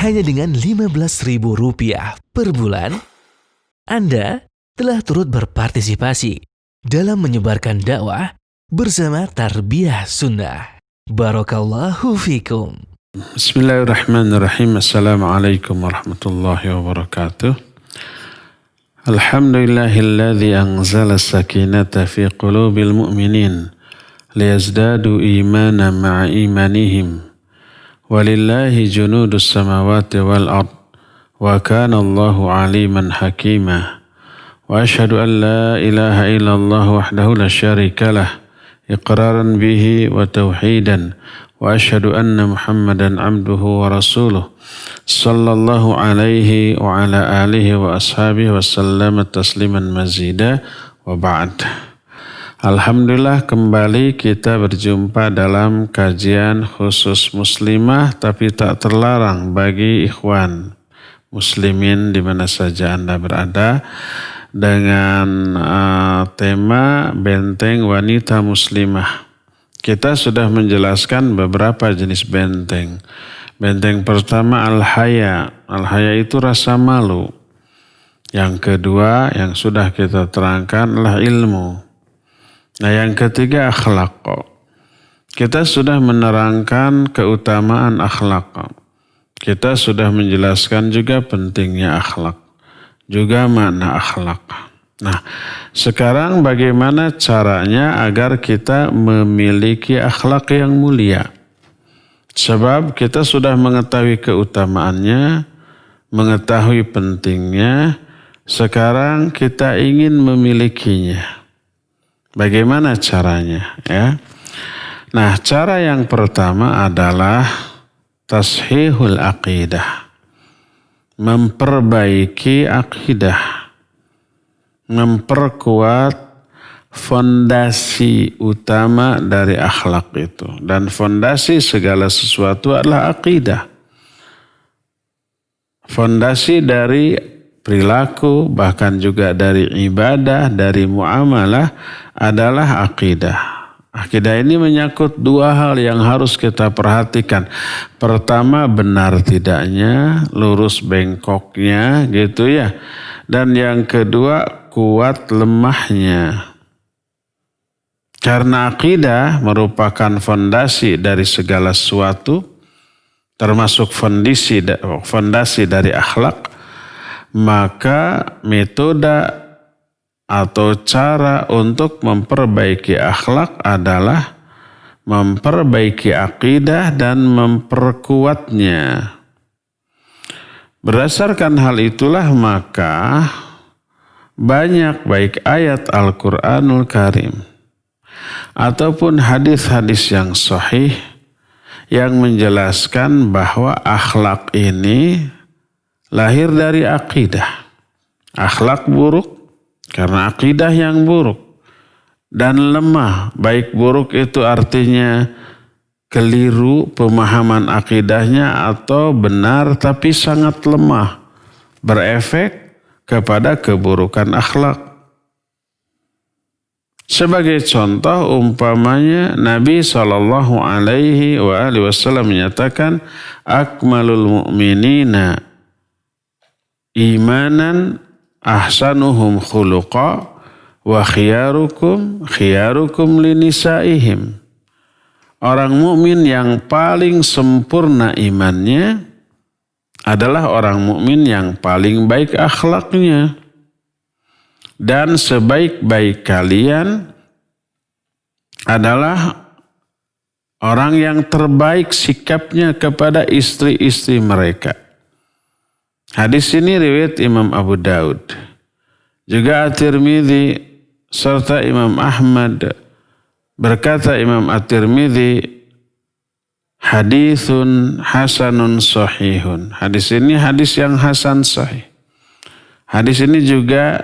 hanya dengan Rp15.000 per bulan, Anda telah turut berpartisipasi dalam menyebarkan dakwah bersama Tarbiyah Sunnah. Barakallahu fikum. Bismillahirrahmanirrahim. Assalamualaikum warahmatullahi wabarakatuh. Alhamdulillahilladzi anzala sakinata fi qulubil mu'minin liyazdadu imanan ma'a imanihim. Walillahi junudus samawati wal ard wa kana Allahu aliman hakima. Wa asyhadu an la ilaha illallah wahdahu la syarika lah iqraran bihi wa tauhidan wa asyhadu anna Muhammadan abduhu wa rasuluh sallallahu alaihi wa ala alihi wa ashabihi wa sallama tasliman mazida wa ba'd. Alhamdulillah, kembali kita berjumpa dalam kajian khusus muslimah tapi tak terlarang bagi ikhwan muslimin di mana saja Anda berada dengan tema benteng wanita muslimah. Kita sudah menjelaskan beberapa jenis benteng. Benteng pertama al-haya. Al-haya itu rasa malu. Yang kedua yang sudah kita terangkan adalah ilmu. Nah, yang ketiga akhlak. Kita sudah menerangkan keutamaan akhlak. Kita sudah menjelaskan juga pentingnya akhlak, juga makna akhlak. Nah, sekarang bagaimana caranya agar kita memiliki akhlak yang mulia? Sebab kita sudah mengetahui keutamaannya, mengetahui pentingnya, sekarang kita ingin memilikinya. Bagaimana caranya? Ya. Nah, cara yang pertama adalah tashihul aqidah. Memperbaiki akidah. Memperkuat fondasi utama dari akhlak itu. Dan fondasi segala sesuatu adalah akidah. Fondasi dari perilaku, bahkan juga dari ibadah, dari muamalah adalah akidah. Akidah ini menyangkut dua hal yang harus kita perhatikan. Pertama, benar tidaknya, lurus bengkoknya gitu ya. Dan yang kedua, kuat lemahnya. Karena akidah merupakan fondasi dari segala sesuatu, termasuk fondasi dari akhlak, maka metode atau cara untuk memperbaiki akhlak adalah memperbaiki akidah dan memperkuatnya. Berdasarkan hal itulah maka banyak baik ayat Al-Quranul Karim ataupun hadis-hadis yang sahih yang menjelaskan bahwa akhlak ini lahir dari akidah. Akhlak buruk karena akidah yang buruk. Dan lemah, baik buruk itu artinya keliru pemahaman akidahnya atau benar tapi sangat lemah. Berefek kepada keburukan akhlak. Sebagai contoh umpamanya Nabi SAW menyatakan akmalul mu'minina imanan ahsanuhum khuluqa wa khiyarukum linisaihim. Orang mukmin yang paling sempurna imannya adalah orang mukmin yang paling baik akhlaknya. Dan sebaik-baik kalian adalah orang yang terbaik sikapnya kepada istri-istri mereka. Hadis ini riwayat Imam Abu Daud, juga At-Tirmidzi serta Imam Ahmad. Berkata Imam At-Tirmidzi, hadisun hasanun sahihun. Hadis ini hadis yang hasan sahih. Hadis ini juga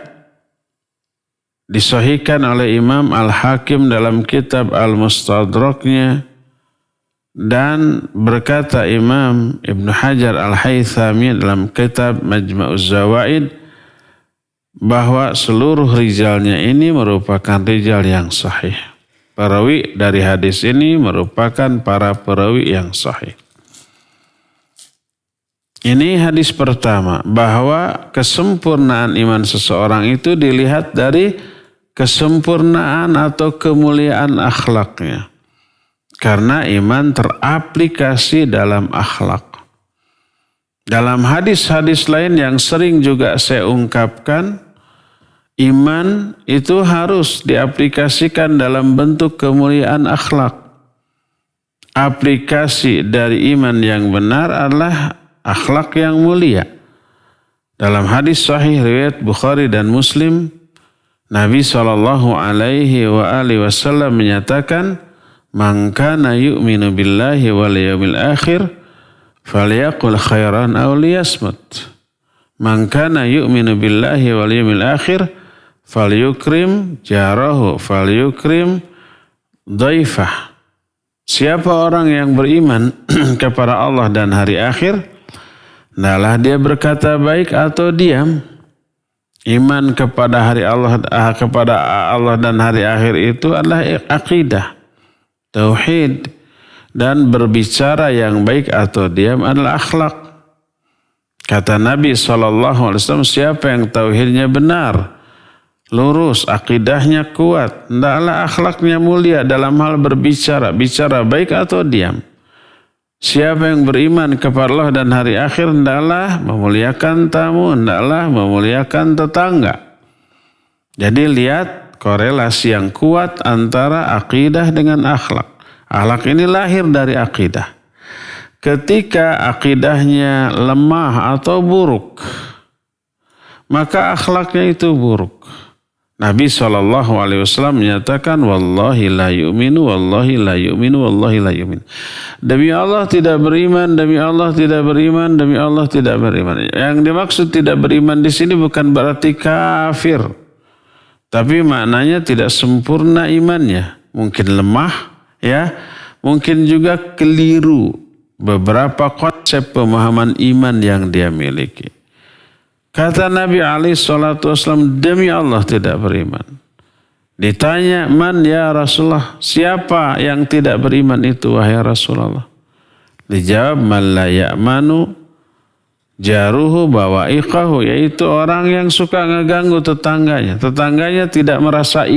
disahihkan oleh Imam Al-Hakim dalam kitab Al-Mustadraknya. Dan berkata Imam Ibn Hajar Al-Haythami dalam kitab Majma'uz Zawaid bahwa seluruh rijalnya ini merupakan rijal yang sahih. Perawi dari hadis ini merupakan para perawi yang sahih. Ini hadis pertama, bahwa kesempurnaan iman seseorang itu dilihat dari kesempurnaan atau kemuliaan akhlaknya. Karena iman teraplikasi dalam akhlak. Dalam hadis-hadis lain yang sering juga saya ungkapkan, iman itu harus diaplikasikan dalam bentuk kemuliaan akhlak. Aplikasi dari iman yang benar adalah akhlak yang mulia. Dalam hadis sahih riwayat Bukhari dan Muslim, Nabi SAW menyatakan, "Man kana yu'minu billahi wal yawmil akhir, falyaqul khairan aw liyasmut. Man kana yu'minu billahi wal yawmil akhir, falyukrim jarahu, falyukrim dhaifah." Siapa orang yang beriman kepada Allah dan hari akhir, hendaklah dia berkata baik atau diam. Iman kepada Allah dan hari akhir itu adalah akidah, tauhid, dan berbicara yang baik atau diam adalah akhlak. Kata Nabi SAW, siapa yang tauhidnya benar, lurus, akidahnya kuat, hendaklah akhlaknya mulia dalam hal berbicara, bicara baik atau diam. Siapa yang beriman kepada Allah dan hari akhir, hendaklah memuliakan tamu, hendaklah memuliakan tetangga. Jadi lihat korelasi yang kuat antara akidah dengan akhlak. Akhlak ini lahir dari akidah. Ketika akidahnya lemah atau buruk, maka akhlaknya itu buruk. Nabi SAW menyatakan, wallahi la yu'minu, wallahi la yu'minu, wallahi la yu'minu. Demi Allah tidak beriman, demi Allah tidak beriman, demi Allah tidak beriman. Yang dimaksud tidak beriman di sini bukan berarti kafir, tapi maknanya tidak sempurna imannya. Mungkin lemah, ya, mungkin juga keliru beberapa konsep pemahaman iman yang dia miliki. Kata Nabi SAW, demi Allah tidak beriman. Ditanya, man ya Rasulullah, siapa yang tidak beriman itu wahai Rasulullah? Dijawab, man la ya'manu jaruhu bawa'iqahu, yaitu orang yang suka ngeganggu tetangganya. Tetangganya tidak merasa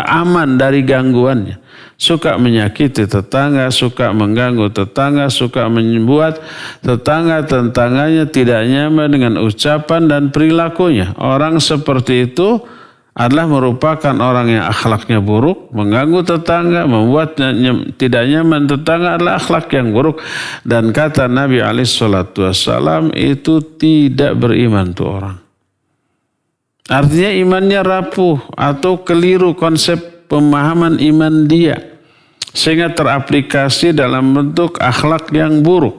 aman dari gangguannya. Suka menyakiti tetangga, suka mengganggu tetangga, suka membuat tetangganya tidak nyaman dengan ucapan dan perilakunya. Orang seperti itu adalah merupakan orang yang akhlaknya buruk, mengganggu tetangga, membuat tidak nyaman tetangga adalah akhlak yang buruk. Dan kata Nabi SAW, itu tidak beriman tuh orang. Artinya imannya rapuh atau keliru konsep pemahaman iman dia, sehingga teraplikasi dalam bentuk akhlak yang buruk.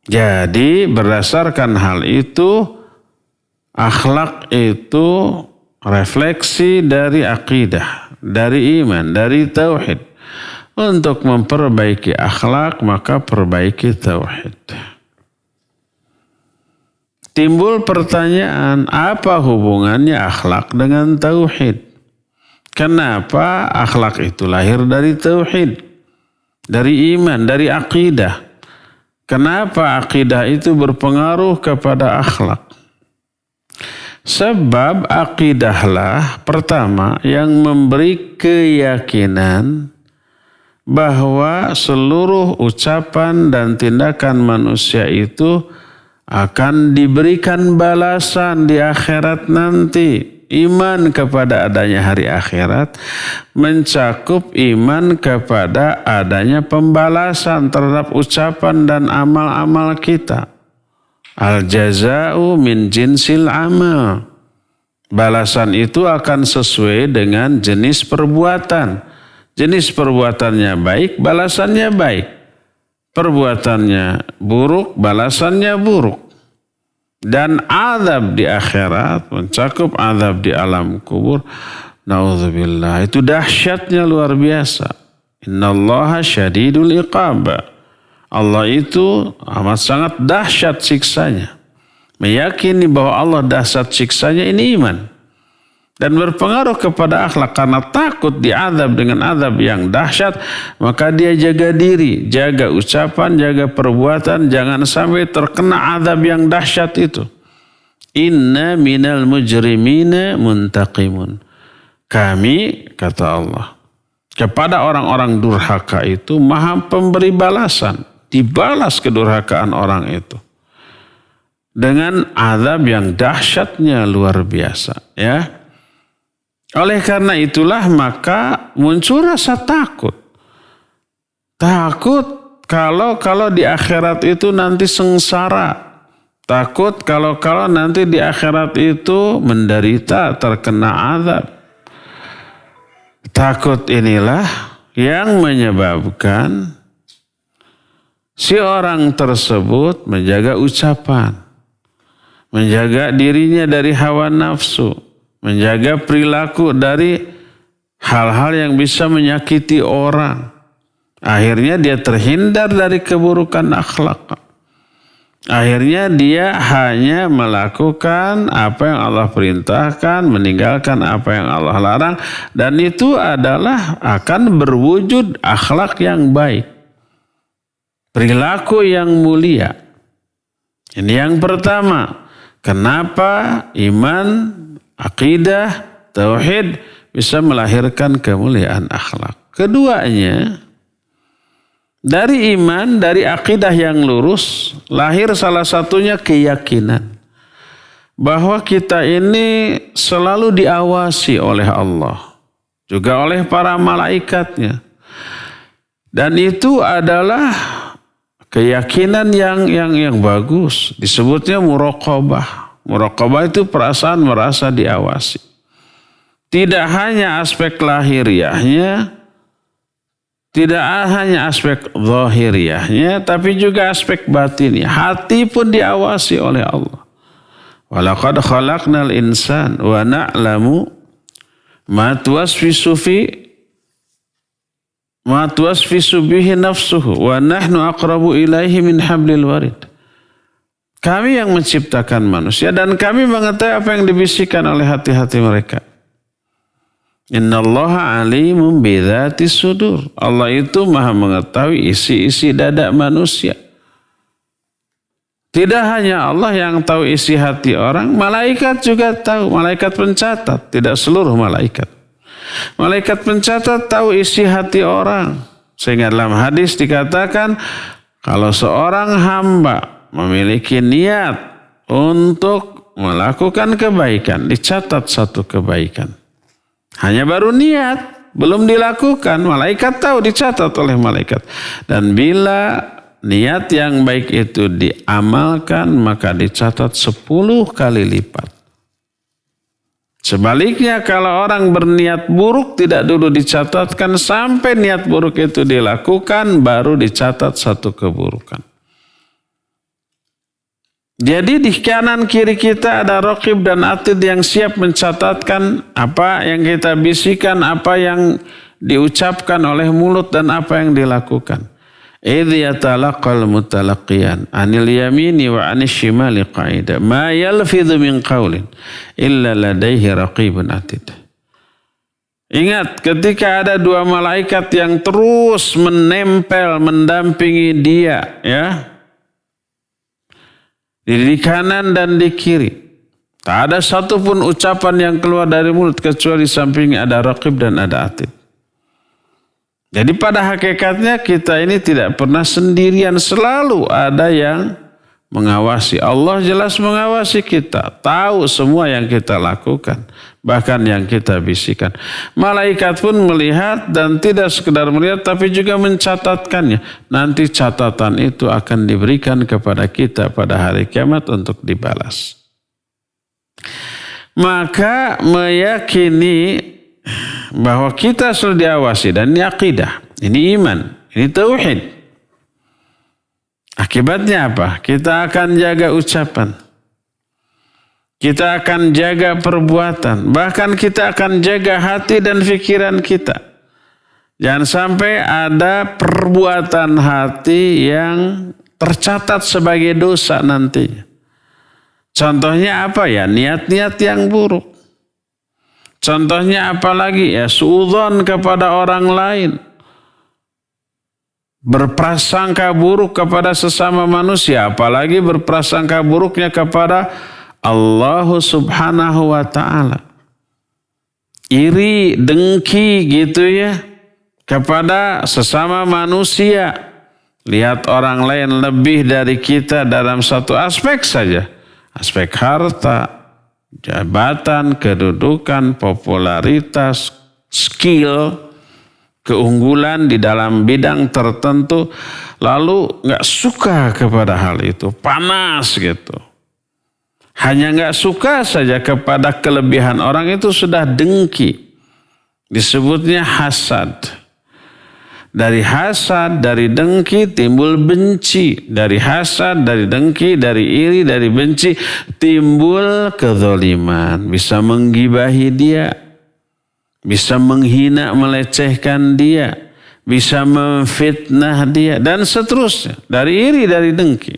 Jadi berdasarkan hal itu, akhlak itu refleksi dari akidah, dari iman, dari tauhid. Untuk memperbaiki akhlak, maka perbaiki tauhid. Timbul pertanyaan, apa hubungannya akhlak dengan tauhid? Kenapa akhlak itu lahir dari tauhid, dari iman, dari akidah? Kenapa akidah itu berpengaruh kepada akhlak? Sebab akidahlah pertama yang memberi keyakinan bahwa seluruh ucapan dan tindakan manusia itu akan diberikan balasan di akhirat nanti. Iman kepada adanya hari akhirat mencakup iman kepada adanya pembalasan terhadap ucapan dan amal-amal kita. Al-jaza'u min jinsil amal. Balasan itu akan sesuai dengan jenis perbuatan. Jenis perbuatannya baik, balasannya baik. Perbuatannya buruk, balasannya buruk. Dan azab di akhirat mencakup azab di alam kubur. Na'udzubillah. Itu dahsyatnya luar biasa. Innallaha syadidul iqab. Allah itu amat sangat dahsyat siksanya. Meyakini bahwa Allah dahsyat siksanya, ini iman. dan berpengaruh kepada akhlak. Karena takut diazab dengan azab yang dahsyat, maka dia jaga diri, jaga ucapan, jaga perbuatan, jangan sampai terkena azab yang dahsyat itu. Inna minal mujrimina muntaqimun. Kami, kata Allah, kepada orang-orang durhaka itu maha pemberi balasan. Dibalas kedurhakaan orang itu dengan azab yang dahsyatnya luar biasa, ya. Oleh karena itulah maka muncul rasa takut. Takut kalau di akhirat itu nanti sengsara. Takut kalau nanti di akhirat itu menderita, terkena azab. Takut inilah yang menyebabkan si orang tersebut menjaga ucapan, menjaga dirinya dari hawa nafsu, menjaga perilaku dari hal-hal yang bisa menyakiti orang. Akhirnya dia terhindar dari keburukan akhlak. Akhirnya dia hanya melakukan apa yang Allah perintahkan, meninggalkan apa yang Allah larang, dan itu adalah akan berwujud akhlak yang baik, perilaku yang mulia. Ini yang pertama. Kenapa iman, akidah, tauhid bisa melahirkan kemuliaan akhlak. Keduanya, dari iman, dari akidah yang lurus, lahir salah satunya keyakinan bahwa kita ini selalu diawasi oleh Allah, juga oleh para malaikatnya. Dan itu adalah keyakinan yang bagus. Disebutnya muraqabah. Muraqabah itu perasaan merasa diawasi. Tidak hanya aspek lahiriahnya, tidak hanya aspek zahiriahnya, tapi juga aspek batinnya. Hati pun diawasi oleh Allah. Walaqad khalaqnal insan wa na'lamu ma tuwaswisu bihi nafsuhu wa nahnu aqrabu ilaihi min hablil warid. Kami yang menciptakan manusia dan kami mengetahui apa yang dibisikkan oleh hati-hati mereka. Innallaha alimun bidzati sudur. Allah itu maha mengetahui isi-isi dada manusia. Tidak hanya Allah yang tahu isi hati orang, malaikat juga tahu. Malaikat pencatat, tidak seluruh malaikat. Malaikat pencatat tahu isi hati orang. Sehingga dalam hadis dikatakan, kalau seorang hamba memiliki niat untuk melakukan kebaikan, dicatat satu kebaikan. Hanya baru niat, belum dilakukan. Malaikat tahu, dicatat oleh malaikat. Dan bila niat yang baik itu diamalkan, maka dicatat 10 kali lipat. Sebaliknya kalau orang berniat buruk, tidak dulu dicatatkan, sampai niat buruk itu dilakukan, baru dicatat satu keburukan. Jadi di kanan kiri kita ada raqib dan atid yang siap mencatatkan apa yang kita bisikan, apa yang diucapkan oleh mulut dan apa yang dilakukan. Idh yatalaqal mutalaqiyan anil yamini wa anis shimali qa'ida ma yalfidhu min qawlin illa ladaihi raqibun atid. Ingat ketika ada dua malaikat yang terus menempel, mendampingi dia, ya, di kanan dan di kiri. Tak ada satupun ucapan yang keluar dari mulut kecuali sampingnya ada raqib dan ada atid. Jadi pada hakikatnya kita ini tidak pernah sendirian, selalu ada yang mengawasi. Allah jelas mengawasi kita, tahu semua yang kita lakukan, bahkan yang kita bisikan. Malaikat pun melihat dan tidak sekedar melihat tapi juga mencatatkannya. Nanti catatan itu akan diberikan kepada kita pada hari kiamat untuk dibalas. Maka meyakini bahwa kita selalu diawasi, dan ini akidah, ini iman, ini tauhid. Akibatnya apa? Kita akan jaga ucapan, kita akan jaga perbuatan, bahkan kita akan jaga hati dan pikiran kita. Jangan sampai ada perbuatan hati yang tercatat sebagai dosa nantinya. Contohnya apa ya? Niat-niat yang buruk. Contohnya apalagi? Ya suudzon kepada orang lain. Berprasangka buruk kepada sesama manusia, apalagi berprasangka buruknya kepada Allah Subhanahu wa ta'ala. Iri, dengki gitu ya kepada sesama manusia. Lihat orang lain lebih dari kita dalam satu aspek saja. Aspek harta, jabatan, kedudukan, popularitas, skill, keunggulan di dalam bidang tertentu, lalu nggak suka kepada hal itu, panas gitu. Hanya nggak suka saja kepada kelebihan orang itu sudah dengki. Disebutnya hasad. Dari hasad, dari dengki timbul benci. Dari hasad, dari dengki, dari iri, dari benci timbul kezaliman. Bisa menggibahi dia. Bisa menghina, melecehkan dia. Bisa memfitnah dia. Dan seterusnya. Dari iri, dari dengki.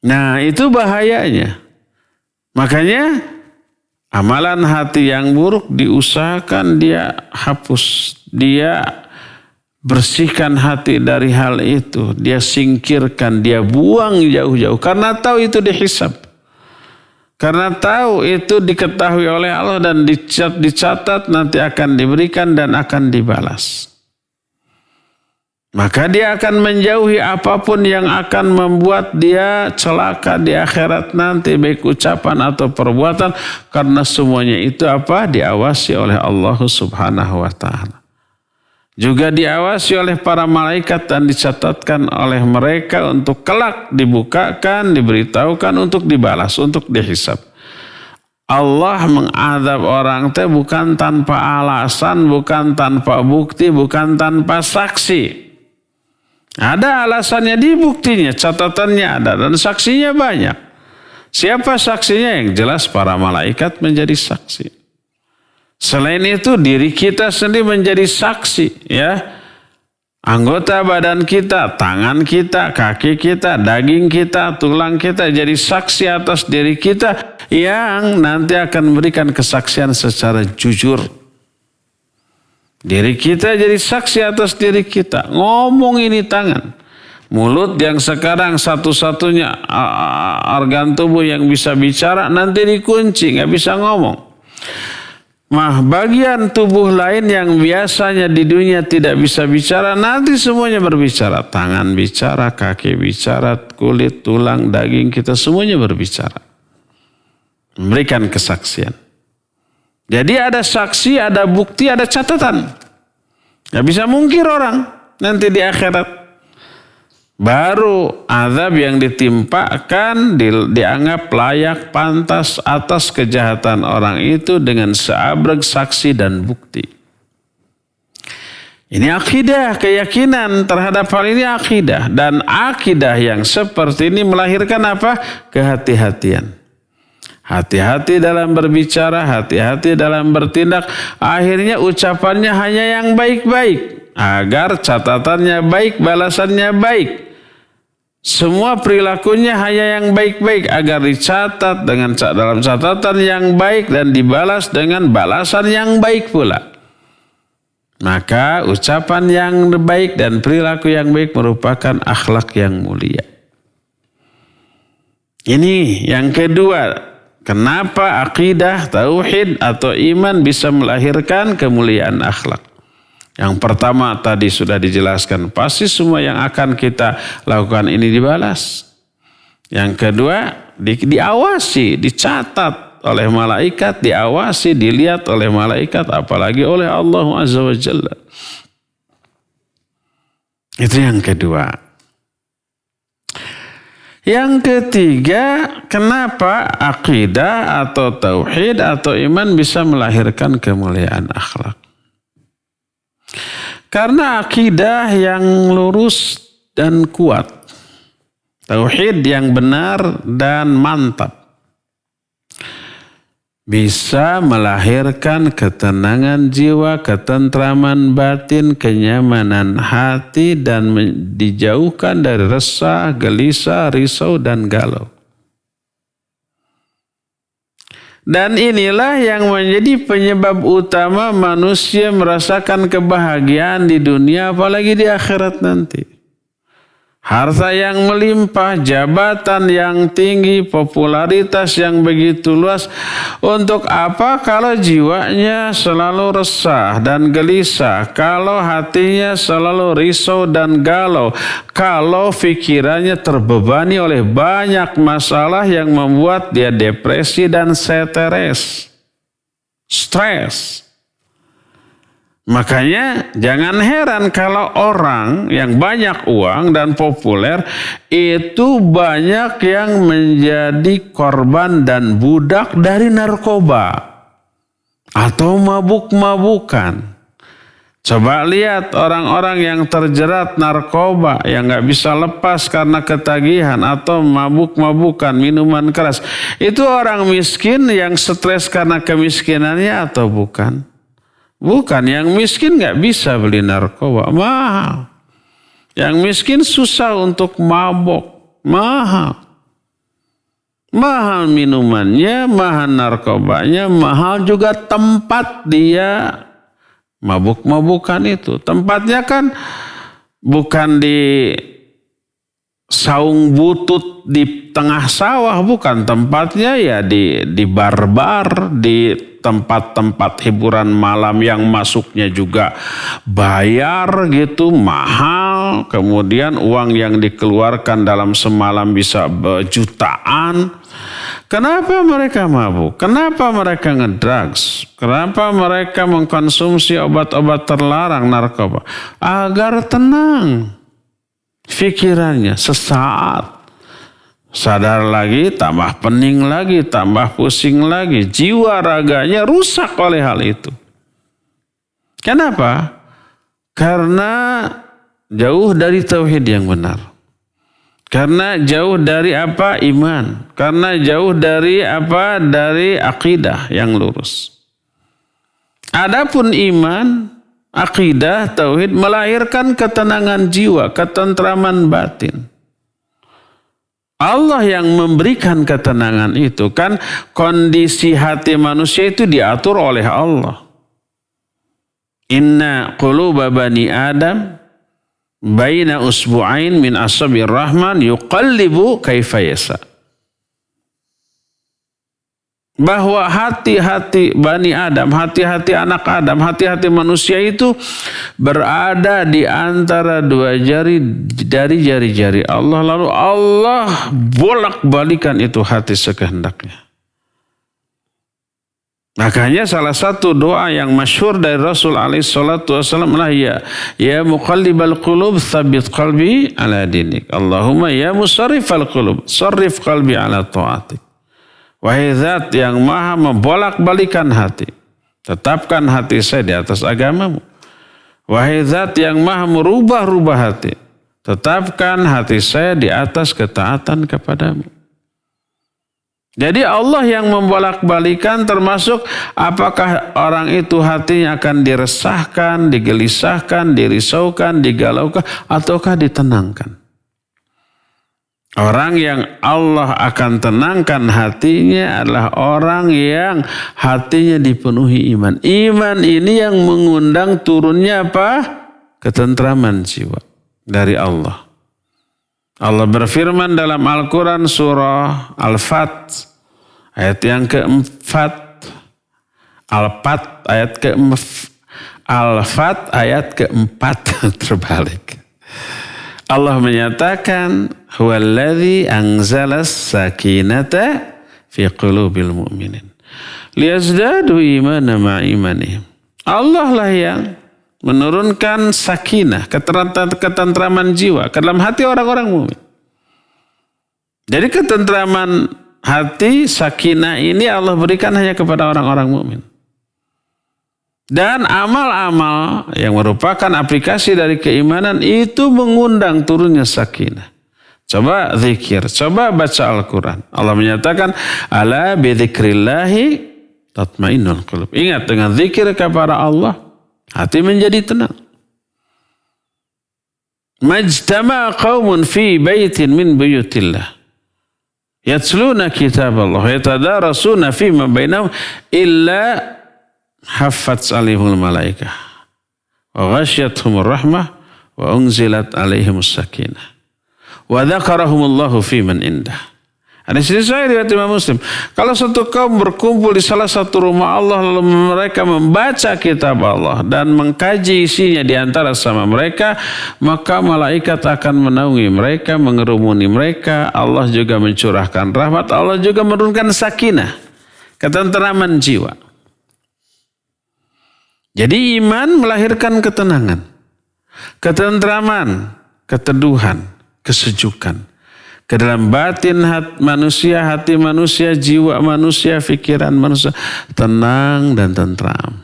Nah itu bahayanya. Makanya amalan hati yang buruk diusahakan dia hapus. Dia bersihkan hati dari hal itu. Dia singkirkan, dia buang jauh-jauh. Karena tahu itu dihisab. Karena tahu itu diketahui oleh Allah dan dicatat nanti akan diberikan dan akan dibalas. Maka dia akan menjauhi apapun yang akan membuat dia celaka di akhirat nanti, baik ucapan atau perbuatan, karena semuanya itu diawasi oleh Allah Subhanahu wa ta'ala. Juga diawasi oleh para malaikat dan dicatatkan oleh mereka untuk kelak dibukakan, diberitahukan untuk dibalas, untuk dihisab. Allah mengadab orang itu bukan tanpa alasan, bukan tanpa bukti, bukan tanpa saksi. Ada alasannya di buktinya, catatannya ada dan saksinya banyak. Siapa saksinya? Yang jelas para malaikat menjadi saksi. Selain itu diri kita sendiri menjadi saksi, ya. Anggota badan kita, tangan kita, kaki kita, daging kita, tulang kita jadi saksi atas diri kita yang nanti akan memberikan kesaksian secara jujur. Diri kita jadi saksi atas diri kita. Ngomong ini tangan. Mulut yang sekarang satu-satunya organ tubuh yang bisa bicara nanti dikunci, nggak bisa ngomong. Bagian tubuh lain yang biasanya di dunia tidak bisa bicara, nanti semuanya berbicara. Tangan bicara, kaki bicara, kulit, tulang, daging kita semuanya berbicara. Memberikan kesaksian. Jadi ada saksi, ada bukti, ada catatan. Gak bisa mungkir orang nanti di akhirat. Baru azab yang ditimpakan dianggap layak pantas atas kejahatan orang itu dengan seabrek saksi dan bukti. Ini akidah, keyakinan terhadap hal ini akidah. Dan akidah yang seperti ini melahirkan apa? Kehati-hatian. Hati-hati dalam berbicara, hati-hati dalam bertindak. Akhirnya ucapannya hanya yang baik-baik. Agar catatannya baik, balasannya baik. Semua perilakunya hanya yang baik-baik agar dicatat dalam catatan yang baik dan dibalas dengan balasan yang baik pula. Maka ucapan yang baik dan perilaku yang baik merupakan akhlak yang mulia. Ini yang kedua. Kenapa akidah, tauhid atau iman bisa melahirkan kemuliaan akhlak? Yang pertama tadi sudah dijelaskan, pasti semua yang akan kita lakukan ini dibalas. Yang kedua, diawasi, dicatat oleh malaikat, diawasi, dilihat oleh malaikat, apalagi oleh Allah Azza wa Jalla. Itu yang kedua. Yang ketiga, kenapa akidah atau tauhid atau iman bisa melahirkan kemuliaan akhlak? Karena akidah yang lurus dan kuat, tauhid yang benar dan mantap, bisa melahirkan ketenangan jiwa, ketentraman batin, kenyamanan hati, dan dijauhkan dari resah, gelisah, risau, dan galau. Dan inilah yang menjadi penyebab utama manusia merasakan kebahagiaan di dunia apalagi di akhirat nanti. Harta yang melimpah, jabatan yang tinggi, popularitas yang begitu luas. Untuk apa kalau jiwanya selalu resah dan gelisah, kalau hatinya selalu risau dan galau, kalau pikirannya terbebani oleh banyak masalah yang membuat dia depresi dan stres. Makanya jangan heran kalau orang yang banyak uang dan populer itu banyak yang menjadi korban dan budak dari narkoba atau mabuk-mabukan. Coba lihat orang-orang yang terjerat narkoba yang gak bisa lepas karena ketagihan atau mabuk-mabukan minuman keras. Itu orang miskin yang stres karena kemiskinannya atau bukan? Bukan, yang miskin gak bisa beli narkoba, mahal. Yang miskin susah untuk mabok, mahal. Mahal minumannya, mahal narkobanya, mahal juga tempat dia mabuk-mabukan itu. Tempatnya kan bukan di saung butut di tengah sawah, bukan. Tempatnya ya di bar-bar, di tempat-tempat hiburan malam yang masuknya juga bayar gitu, mahal. Kemudian uang yang dikeluarkan dalam semalam bisa jutaan. Kenapa mereka mabuk? Kenapa mereka ngedrugs? Kenapa mereka mengkonsumsi obat-obat terlarang, narkoba? Agar tenang pikirannya sesaat. Sadar lagi, tambah pening lagi, tambah pusing lagi. Jiwa raganya rusak oleh hal itu. Kenapa? Karena jauh dari tauhid yang benar. Karena jauh dari apa? Iman. Karena jauh dari apa? Dari akidah yang lurus. Adapun iman, akidah, tauhid melahirkan ketenangan jiwa, ketentraman batin. Allah yang memberikan ketenangan itu, kan kondisi hati manusia itu diatur oleh Allah. Inna quluba bani Adam baina usbu'ain min asabir rahman yuqallibu kaifa yasa. Bahwa hati-hati Bani Adam, hati-hati anak Adam, hati-hati manusia itu berada di antara dua jari dari jari-jari Allah. Lalu Allah bolak-balikan itu hati sekehendaknya. Makanya salah satu doa yang masyhur dari Rasul alaihissalatu wassalam adalah ya muqallibal qulub tsabbit qalbi ala dinik. Allahumma ya musarrifal qulub sarrif qalbi ala ta'atik. Wahai zat yang maha membolak-balikan hati, tetapkan hati saya di atas agamamu. Wahai zat yang maha merubah-rubah hati, tetapkan hati saya di atas ketaatan kepadamu. Jadi Allah yang membolak-balikan, termasuk apakah orang itu hatinya akan diresahkan, digelisahkan, dirisaukan, digalaukan, ataukah ditenangkan. Orang yang Allah akan tenangkan hatinya adalah orang yang hatinya dipenuhi iman. Iman ini yang mengundang turunnya apa? Ketentraman jiwa dari Allah. Allah berfirman dalam Al-Quran surah Al-Fat ayat yang keempat. Al-Fat ayat keempat terbalik. Allah menyatakan huwallazi anzalas sakinata fi qulubil mu'minin liyazdadu imanan ma'a imanihim. Allah lah yang menurunkan sakinah, ketentraman jiwa ke dalam hati orang-orang mukmin. Jadi ketentraman hati, sakinah ini Allah berikan hanya kepada orang-orang mukmin. Dan amal-amal yang merupakan aplikasi dari keimanan itu mengundang turunnya sakinah. Coba zikir, coba baca Al-Quran. Allah menyatakan, ala bidzikrillahi tatmainnul qulub. Ingat, dengan zikir kepada Allah, hati menjadi tenang. Majtama qaumun fi baitin min buyutillah Yatsluna kitaballah yatadarasuna fima bainahum illa haffat alaihimul malaikah wa ghasyiyatuhumur rahmah wa unzilat alaihimus sakinah wa dzakarahumullahu fi man indah. Ada sini saya riwayat Imam Muslim. Kalau satu kaum berkumpul di salah satu rumah Allah lalu mereka membaca kitab Allah dan mengkaji isinya di antara sama mereka, maka malaikat akan menaungi mereka, mengerumuni mereka. Allah juga mencurahkan rahmat. Allah juga menurunkan sakinah, ketenteraman jiwa. Jadi iman melahirkan ketenangan, ketenteraman, keteduhan, kesejukan. Ke dalam batin hati manusia, jiwa manusia, pikiran manusia tenang dan tentram.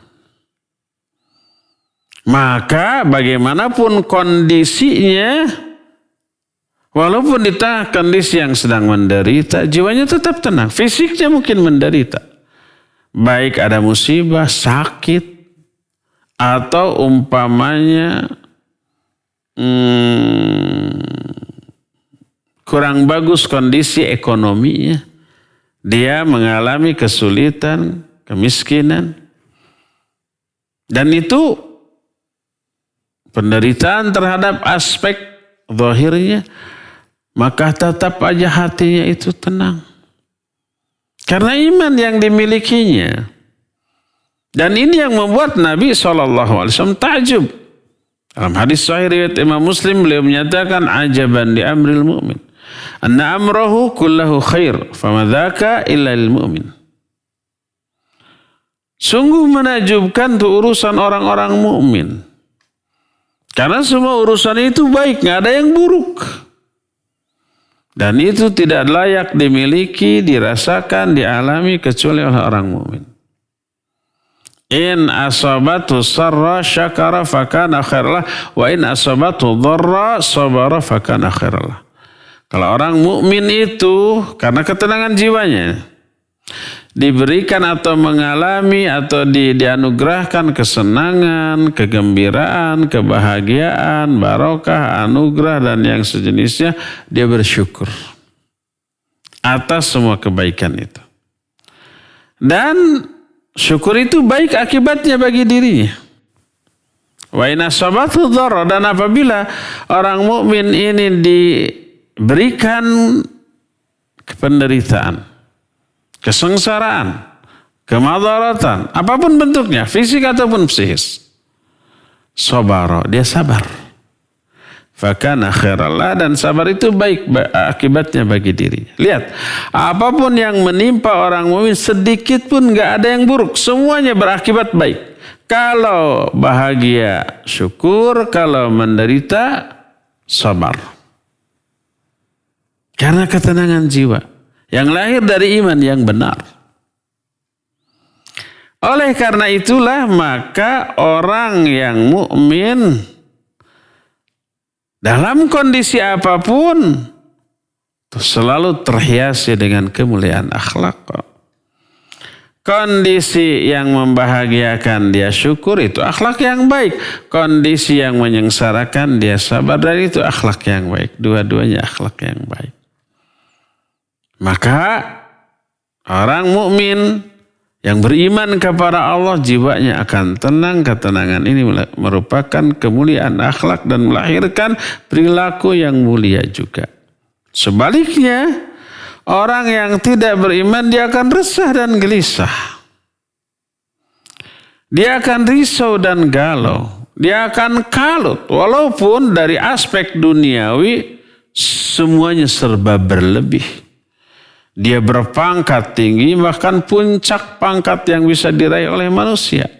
Maka bagaimanapun kondisinya, walaupun di tengah kondisi yang sedang menderita, jiwanya tetap tenang. Fisiknya mungkin menderita. Baik ada musibah, sakit, atau umpamanya kurang bagus kondisi ekonominya, dia mengalami kesulitan, kemiskinan, dan itu penderitaan terhadap aspek zahirnya, maka tetap aja hatinya itu tenang karena iman yang dimilikinya. Dan ini yang membuat Nabi SAW takjub. Dalam hadis sahih riwayat Imam Muslim, beliau menyatakan ajaban di amril mu'min anna amrahu kullahu khair famadzaka illa lil mu'min. Sungguh menakjubkan tuh urusan orang-orang mukmin. Karena semua urusan itu baik, nggak ada yang buruk. Dan itu tidak layak dimiliki, dirasakan, dialami kecuali oleh orang mukmin. In asabatu sarra syakara fakana khairlah wa in asabatu dharra sabara fakana khairlah. Kalau orang mukmin itu karena ketenangan jiwanya diberikan atau mengalami atau dianugerahkan kesenangan, kegembiraan, kebahagiaan, barokah, anugerah dan yang sejenisnya, dia bersyukur atas semua kebaikan itu. Dan syukur itu baik akibatnya bagi dirinya. Wa in asabatu dharra, dan apabila orang mukmin ini diberikan penderitaan, kesengsaraan, kemadaratan, apapun bentuknya, fisik ataupun psikis, sabara, dia sabar. Fakana khairallah, dan sabar itu baik akibatnya bagi dirinya. Lihat, apapun yang menimpa orang mukmin sedikit pun nggak ada yang buruk, semuanya berakibat baik. Kalau bahagia syukur, kalau menderita sabar. Karena ketenangan jiwa yang lahir dari iman yang benar. Oleh karena itulah maka orang yang mukmin dalam kondisi apapun selalu terhiasi dengan kemuliaan akhlak. Kondisi yang membahagiakan dia syukur, itu akhlak yang baik. Kondisi yang menyengsarakan dia sabar, dan itu akhlak yang baik. Dua-duanya akhlak yang baik. Maka orang mukmin yang beriman kepada Allah, jiwanya akan tenang. Ketenangan ini merupakan kemuliaan akhlak dan melahirkan perilaku yang mulia juga. Sebaliknya, orang yang tidak beriman dia akan resah dan gelisah. Dia akan risau dan galau. Dia akan kalut. Walaupun dari aspek duniawi semuanya serba berlebih. Dia berpangkat tinggi, bahkan puncak pangkat yang bisa diraih oleh manusia.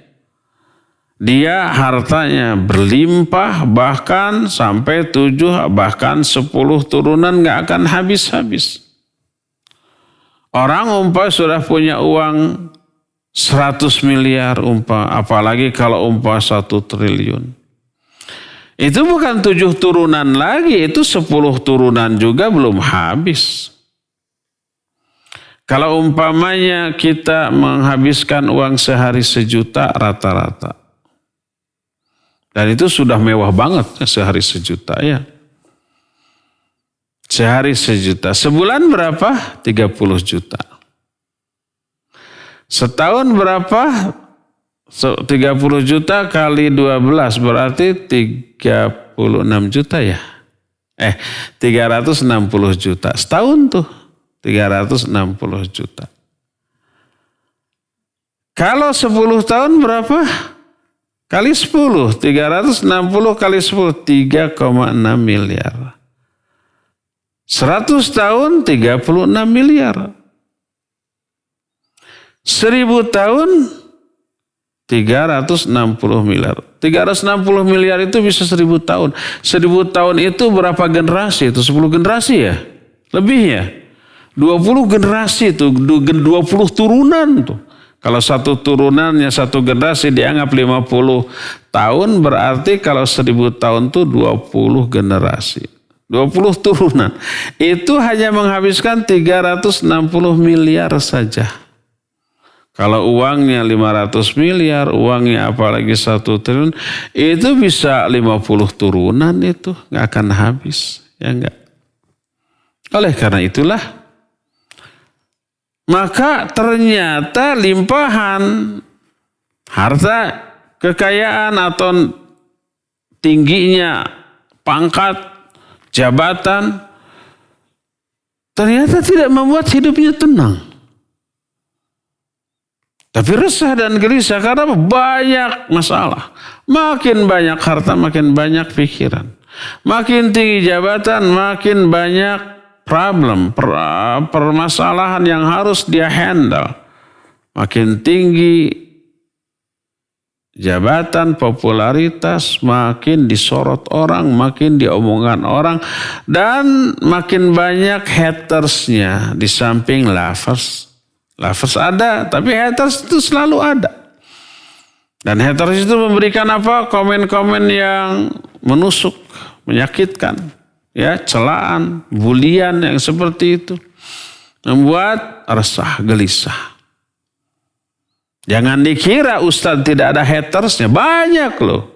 Dia hartanya berlimpah, bahkan sampai 7, bahkan 10 turunan gak akan habis-habis. Orang sudah punya uang 100 miliar apalagi kalau 1 triliun. Itu bukan 7 turunan lagi, itu 10 turunan juga belum habis. Kalau umpamanya kita menghabiskan uang sehari 1 juta rata-rata. Dan itu sudah mewah banget sehari 1 juta ya. Sehari 1 juta. Sebulan berapa? 30 juta. Setahun berapa? 30 juta kali 12 berarti 36 juta ya. 360 juta. Setahun tuh 360 juta. Kalau 10 tahun berapa? Kali 10. 360 kali 10. 3,6 miliar. 100 tahun 36 miliar. 1000 tahun 360 miliar. 360 miliar itu bisa 1000 tahun. 1000 tahun itu berapa generasi? Itu 10 generasi ya? Lebih ya? 20 generasi itu. 20 turunan tuh. Kalau satu turunannya satu generasi dianggap 50 tahun, berarti kalau 1000 tahun itu 20 generasi. 20 turunan. Itu hanya menghabiskan 360 miliar saja. Kalau uangnya 500 miliar, uangnya apalagi 1 triliun, itu bisa 50 turunan itu. Nggak akan habis. Ya enggak. Oleh karena itulah, maka ternyata limpahan harta kekayaan atau tingginya pangkat jabatan ternyata tidak membuat hidupnya tenang. Tapi resah dan gelisah karena banyak masalah. Makin banyak harta, makin banyak pikiran. Makin tinggi jabatan, makin banyak problem, permasalahan yang harus dia handle. Makin tinggi jabatan, popularitas, makin disorot orang, makin diomongkan orang, dan makin banyak hatersnya di samping lovers. Lovers ada, tapi haters itu selalu ada. Dan haters itu memberikan apa? Komen-komen yang menusuk, menyakitkan. Ya, celaan, bulian yang seperti itu. Membuat resah, gelisah. Jangan dikira Ustadz tidak ada hatersnya. Banyak loh.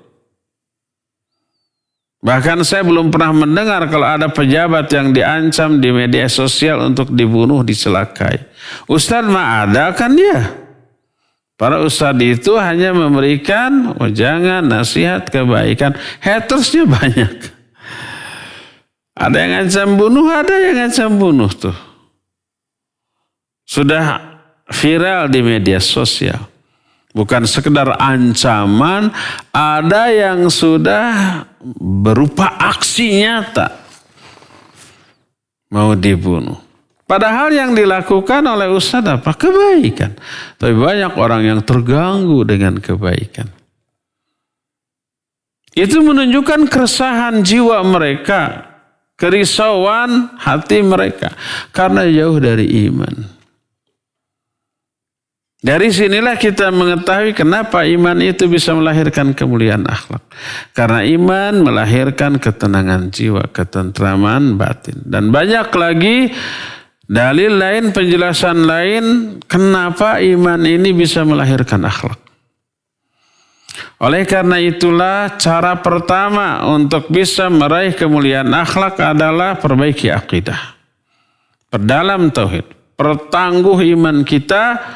Bahkan saya belum pernah mendengar kalau ada pejabat yang diancam di media sosial untuk dibunuh, dicelakai. Ustadz mah ada kan dia. Para ustadz itu hanya memberikan jangan nasihat kebaikan. Hatersnya banyak. Ada yang ancam bunuh, ada yang ancam bunuh tuh. Sudah viral di media sosial. Bukan sekedar ancaman, ada yang sudah berupa aksi nyata mau dibunuh. Padahal yang dilakukan oleh ustadz apa? Kebaikan. Tapi banyak orang yang terganggu dengan kebaikan. Itu menunjukkan keresahan jiwa mereka, kerisauan hati mereka karena jauh dari iman. Dari sinilah kita mengetahui kenapa iman itu bisa melahirkan kemuliaan akhlak. Karena iman melahirkan ketenangan jiwa, ketentraman batin. Dan banyak lagi dalil lain, penjelasan lain kenapa iman ini bisa melahirkan akhlak. Oleh karena itulah cara pertama untuk bisa meraih kemuliaan akhlak adalah perbaiki akidah. Perdalam tauhid. Pertangguh iman kita.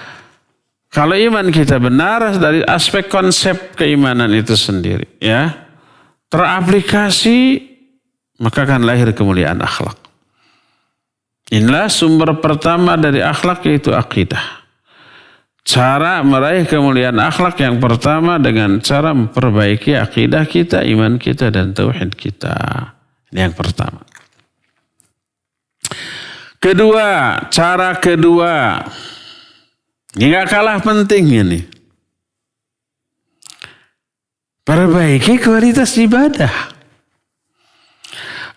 Kalau iman kita benar dari aspek konsep keimanan itu sendiri, ya, teraplikasi, maka akan lahir kemuliaan akhlak. Inilah sumber pertama dari akhlak, yaitu akidah. Cara meraih kemuliaan akhlak yang pertama dengan cara memperbaiki akidah kita, iman kita, dan tauhid kita. Ini yang pertama. Kedua, cara kedua. Ini gak kalah penting ini. Perbaiki kualitas ibadah.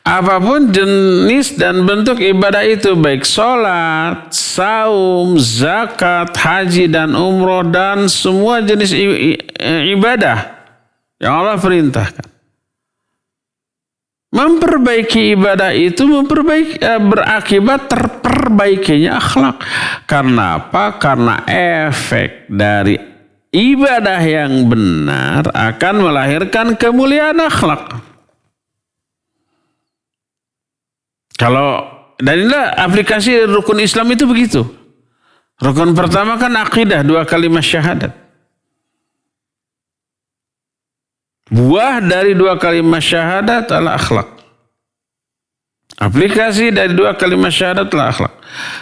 Apapun jenis dan bentuk ibadah itu, baik sholat, saum, zakat, haji, dan umroh, dan semua jenis ibadah yang Allah perintahkan. Memperbaiki ibadah itu berakibat terperbaikinya akhlak. Karena apa? Karena efek dari ibadah yang benar akan melahirkan kemuliaan akhlak. Dan inilah aplikasi rukun Islam itu begitu. Rukun pertama kan akidah, 2 kalimat syahadat. Buah dari 2 kalimat syahadat adalah akhlak. Aplikasi dari 2 kalimat syahadat adalah akhlak.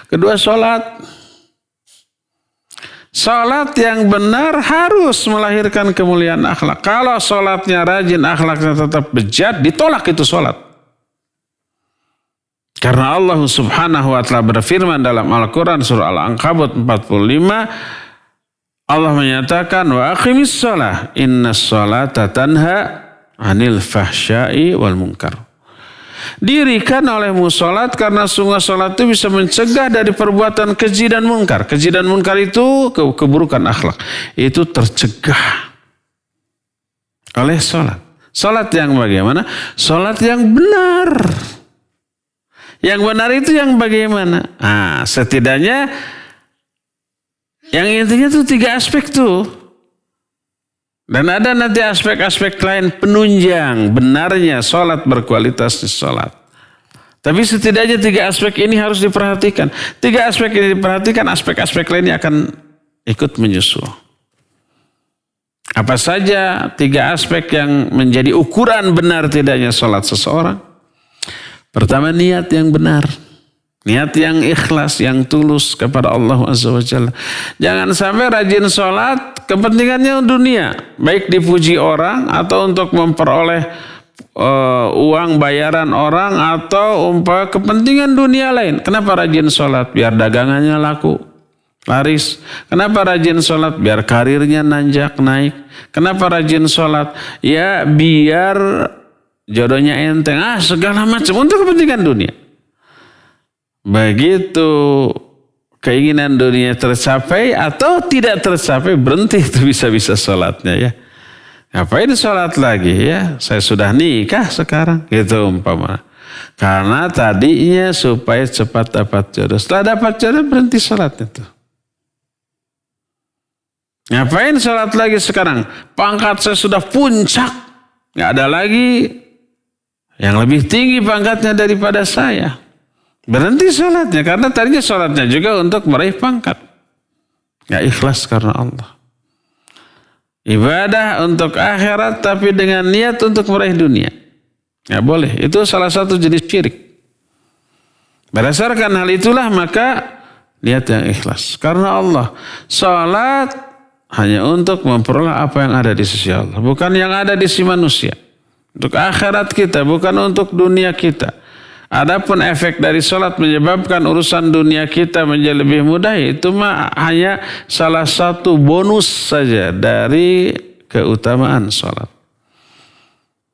Kedua, sholat. Sholat yang benar harus melahirkan kemuliaan akhlak. Kalau sholatnya rajin, akhlaknya tetap bejat, ditolak itu sholat. Karena Allah subhanahu wa ta'ala berfirman dalam Al-Quran surah Al-Ankabut 45. Allah menyatakan wa aqimis shalah innas sholata tanha anil fahsya'i wal munkar. Dirikan olehmu sholat karena sungguh sholat itu bisa mencegah dari perbuatan keji dan munkar. Keji dan munkar itu keburukan akhlak. Itu tercegah oleh sholat. Sholat yang bagaimana? Sholat yang benar. Yang benar itu yang bagaimana? Setidaknya yang intinya tuh 3 aspek tuh. Dan ada nanti aspek-aspek lain penunjang benarnya sholat, berkualitasnya sholat. Tapi setidaknya 3 aspek ini harus diperhatikan. 3 aspek ini diperhatikan, aspek-aspek lainnya akan ikut menyusul. Apa saja 3 aspek yang menjadi ukuran benar tidaknya sholat seseorang? Pertama, niat yang benar. Niat yang ikhlas, yang tulus kepada Allah Azza wa Jalla. Jangan sampai rajin sholat, kepentingannya dunia. Baik dipuji orang atau untuk memperoleh uang bayaran orang atau kepentingan dunia lain. Kenapa rajin sholat? Biar dagangannya laku, laris. Kenapa rajin sholat? Biar karirnya nanjak, naik. Kenapa rajin sholat? Ya biar jodohnya enteng, segala macam untuk kepentingan dunia. Begitu keinginan dunia tercapai atau tidak tercapai, berhenti itu bisa-bisa sholatnya ya. Ngapain sholat lagi ya? Saya sudah nikah sekarang, gitu umpama. Karena tadinya supaya cepat dapat jodoh. Setelah dapat jodoh berhenti sholatnya tuh. Ngapain sholat lagi sekarang? Pangkat saya sudah puncak, nggak ada lagi yang lebih tinggi pangkatnya daripada saya. Berhenti sholatnya karena tadinya sholatnya juga untuk meraih pangkat. Nggak ikhlas karena Allah. Ibadah untuk akhirat tapi dengan niat untuk meraih dunia. Nggak boleh. Itu salah satu jenis syirik. Berdasarkan hal itulah maka niat yang ikhlas. Karena Allah. Sholat hanya untuk memperoleh apa yang ada di sisi Allah. Bukan yang ada di sisi manusia. Untuk akhirat kita, bukan untuk dunia kita. Adapun efek dari sholat menyebabkan urusan dunia kita menjadi lebih mudah, itu mah hanya salah satu bonus saja dari keutamaan sholat.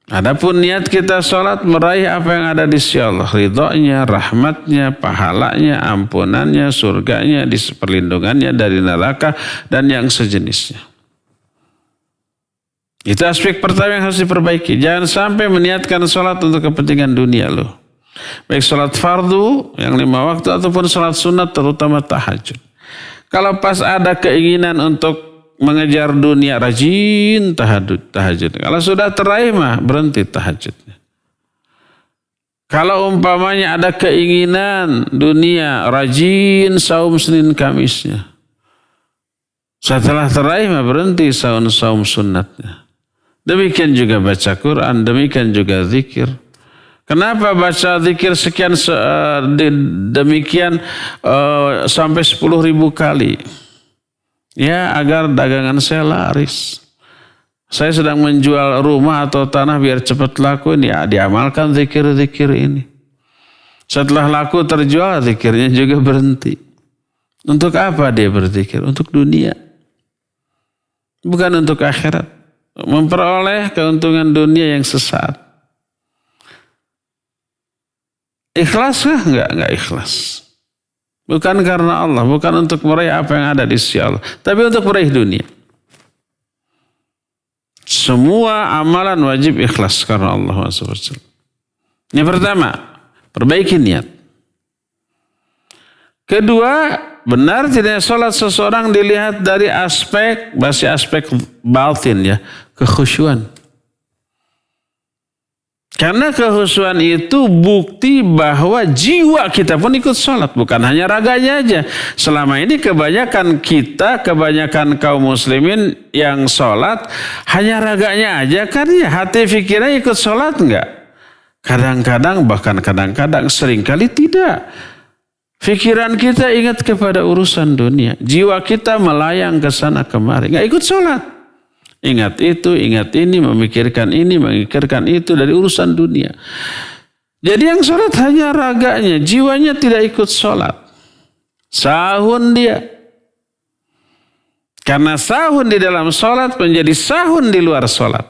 Adapun niat kita sholat meraih apa yang ada di sisi Allah, ridhonya, rahmatnya, pahalanya, ampunannya, surganya, perlindungannya dari neraka dan yang sejenisnya. Itu aspek pertama yang harus diperbaiki. Jangan sampai meniatkan sholat untuk kepentingan dunia loh. Baik sholat fardu yang 5 waktu ataupun sholat sunat terutama tahajud. Kalau pas ada keinginan untuk mengejar dunia rajin tahajud. Kalau sudah teraih mah berhenti tahajudnya. Kalau umpamanya ada keinginan dunia rajin saum Senin Kamisnya. Setelah teraih mah berhenti saum sunatnya. Demikian juga baca Quran, demikian juga zikir. Kenapa baca zikir sekian demikian sampai 10.000 kali? Ya agar dagangan saya laris. Saya sedang menjual rumah atau tanah biar cepat laku ini. Ya, diamalkan zikir-zikir ini. Setelah laku terjual zikirnya juga berhenti. Untuk apa dia berzikir? Untuk dunia. Bukan untuk akhirat. Memperoleh keuntungan dunia yang sesaat. Ikhlas kah? Enggak ikhlas. Bukan karena Allah, bukan untuk meraih apa yang ada di sisi Allah, tapi untuk meraih dunia. Semua amalan wajib ikhlas karena Allah SWT. Yang pertama, perbaiki niat. Kedua, benar tidak sholat seseorang dilihat dari aspek batin ya, kekhusyuan. Karena kehusuan itu bukti bahwa jiwa kita pun ikut sholat. Bukan hanya raganya aja. Selama ini kebanyakan kaum muslimin yang sholat hanya raganya aja kan ya. Hati fikirnya ikut sholat enggak? Kadang-kadang seringkali tidak. Pikiran kita ingat kepada urusan dunia. Jiwa kita melayang ke sana kemari. Nggak ikut sholat. Ingat itu, ingat ini, memikirkan itu dari urusan dunia. Jadi yang sholat hanya raganya. Jiwanya tidak ikut sholat. Sahun dia. Karena sahun di dalam sholat menjadi sahun di luar sholat.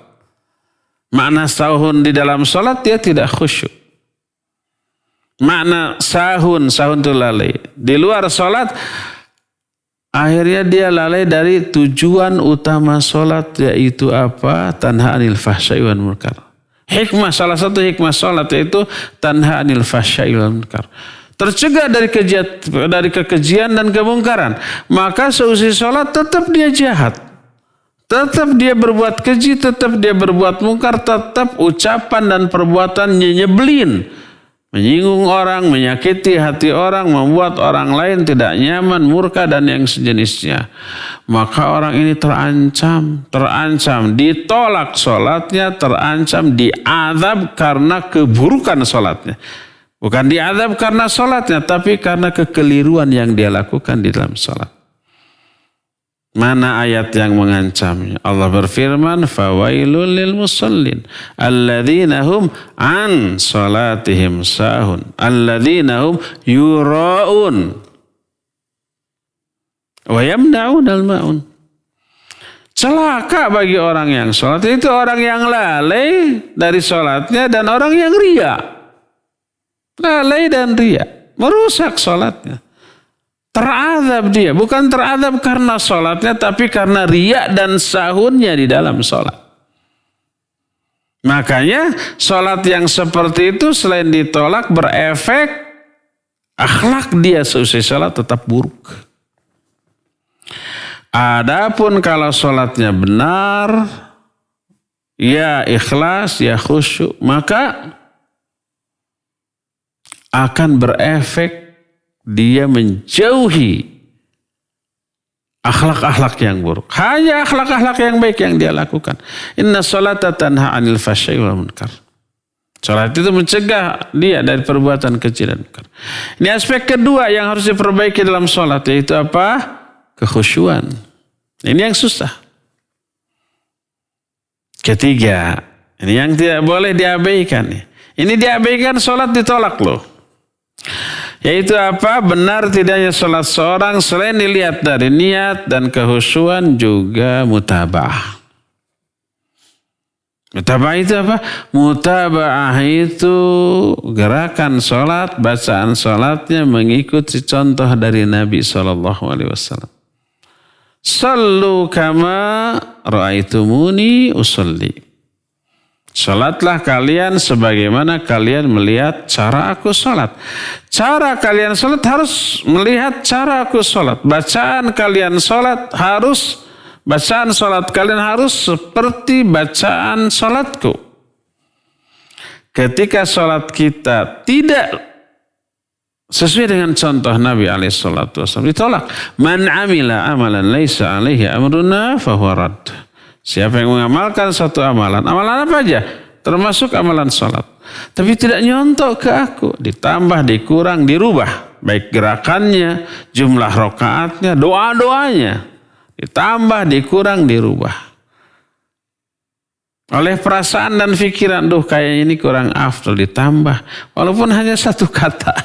Makna sahun di dalam sholat dia tidak khusyuk. Makna sahun itu lalai. Di luar sholat, akhirnya dia lalai dari tujuan utama sholat, yaitu apa? Tanha anil fahsya'i wal munkar. Salah satu hikmah sholat yaitu tanha anil fahsya'i wal munkar. Tercegah dari kekejian dan kemungkaran. Maka seusai sholat tetap dia jahat. Tetap dia berbuat keji, tetap dia berbuat mungkar, tetap ucapan dan perbuatannya nyebelin. Menyinggung orang, menyakiti hati orang, membuat orang lain tidak nyaman, murka dan yang sejenisnya. Maka orang ini terancam, ditolak sholatnya, terancam diazab karena keburukan sholatnya. Bukan diazab karena sholatnya, tapi karena kekeliruan yang dia lakukan di dalam sholat. Mana ayat yang mengancamnya? Allah berfirman, fawailul lil musallin alladzina hum an salatihim sahun alladzina hum yura'un wa yamna'unal ma'un. Celaka bagi orang yang sholat, itu orang yang lalai dari sholatnya dan orang yang ria. Lalai dan ria, merusak sholatnya. Terazab dia, bukan terazab karena sholatnya, tapi karena riya dan sahunnya di dalam sholat. Makanya sholat yang seperti itu selain ditolak berefek, akhlak dia seusai sholat tetap buruk. Adapun kalau sholatnya benar, ya ikhlas, ya khusyuk, maka akan berefek dia menjauhi akhlak-akhlak yang buruk. Hanya akhlak-akhlak yang baik yang dia lakukan. Inna sholata tanha anil fahsya'i wal munkar. Sholat itu mencegah dia dari perbuatan keji dan munkar. Ini aspek kedua yang harus diperbaiki dalam sholat, yaitu apa? Kekhusyuan. Ini yang susah. Ketiga, ini yang tidak boleh diabaikan. Ini diabaikan, sholat ditolak loh. Yaitu apa? Benar tidaknya sholat seorang selain dilihat dari niat dan kehusuan juga mutaba'ah. Mutaba'ah itu apa? Mutaba'ah itu gerakan sholat, bacaan sholatnya mengikuti contoh dari Nabi SAW. Sallu kama ra'aitumuni usolli. Sholatlah kalian sebagaimana kalian melihat cara aku sholat. Cara kalian sholat harus melihat cara aku sholat. Bacaan sholat kalian harus seperti bacaan sholatku. Ketika sholat kita tidak sesuai dengan contoh Nabi SAW, ditolak. Man amila amalan laisa alaihi amruna fahuwa radd. Siapa yang mengamalkan satu amalan apa aja? Termasuk amalan sholat. Tapi tidak nyontok ke aku. Ditambah, dikurang, dirubah. Baik gerakannya, jumlah rakaatnya, doa-doanya. Ditambah, dikurang, dirubah. Oleh perasaan dan pikiran, kayaknya ini kurang afdal, ditambah. Walaupun hanya satu kata.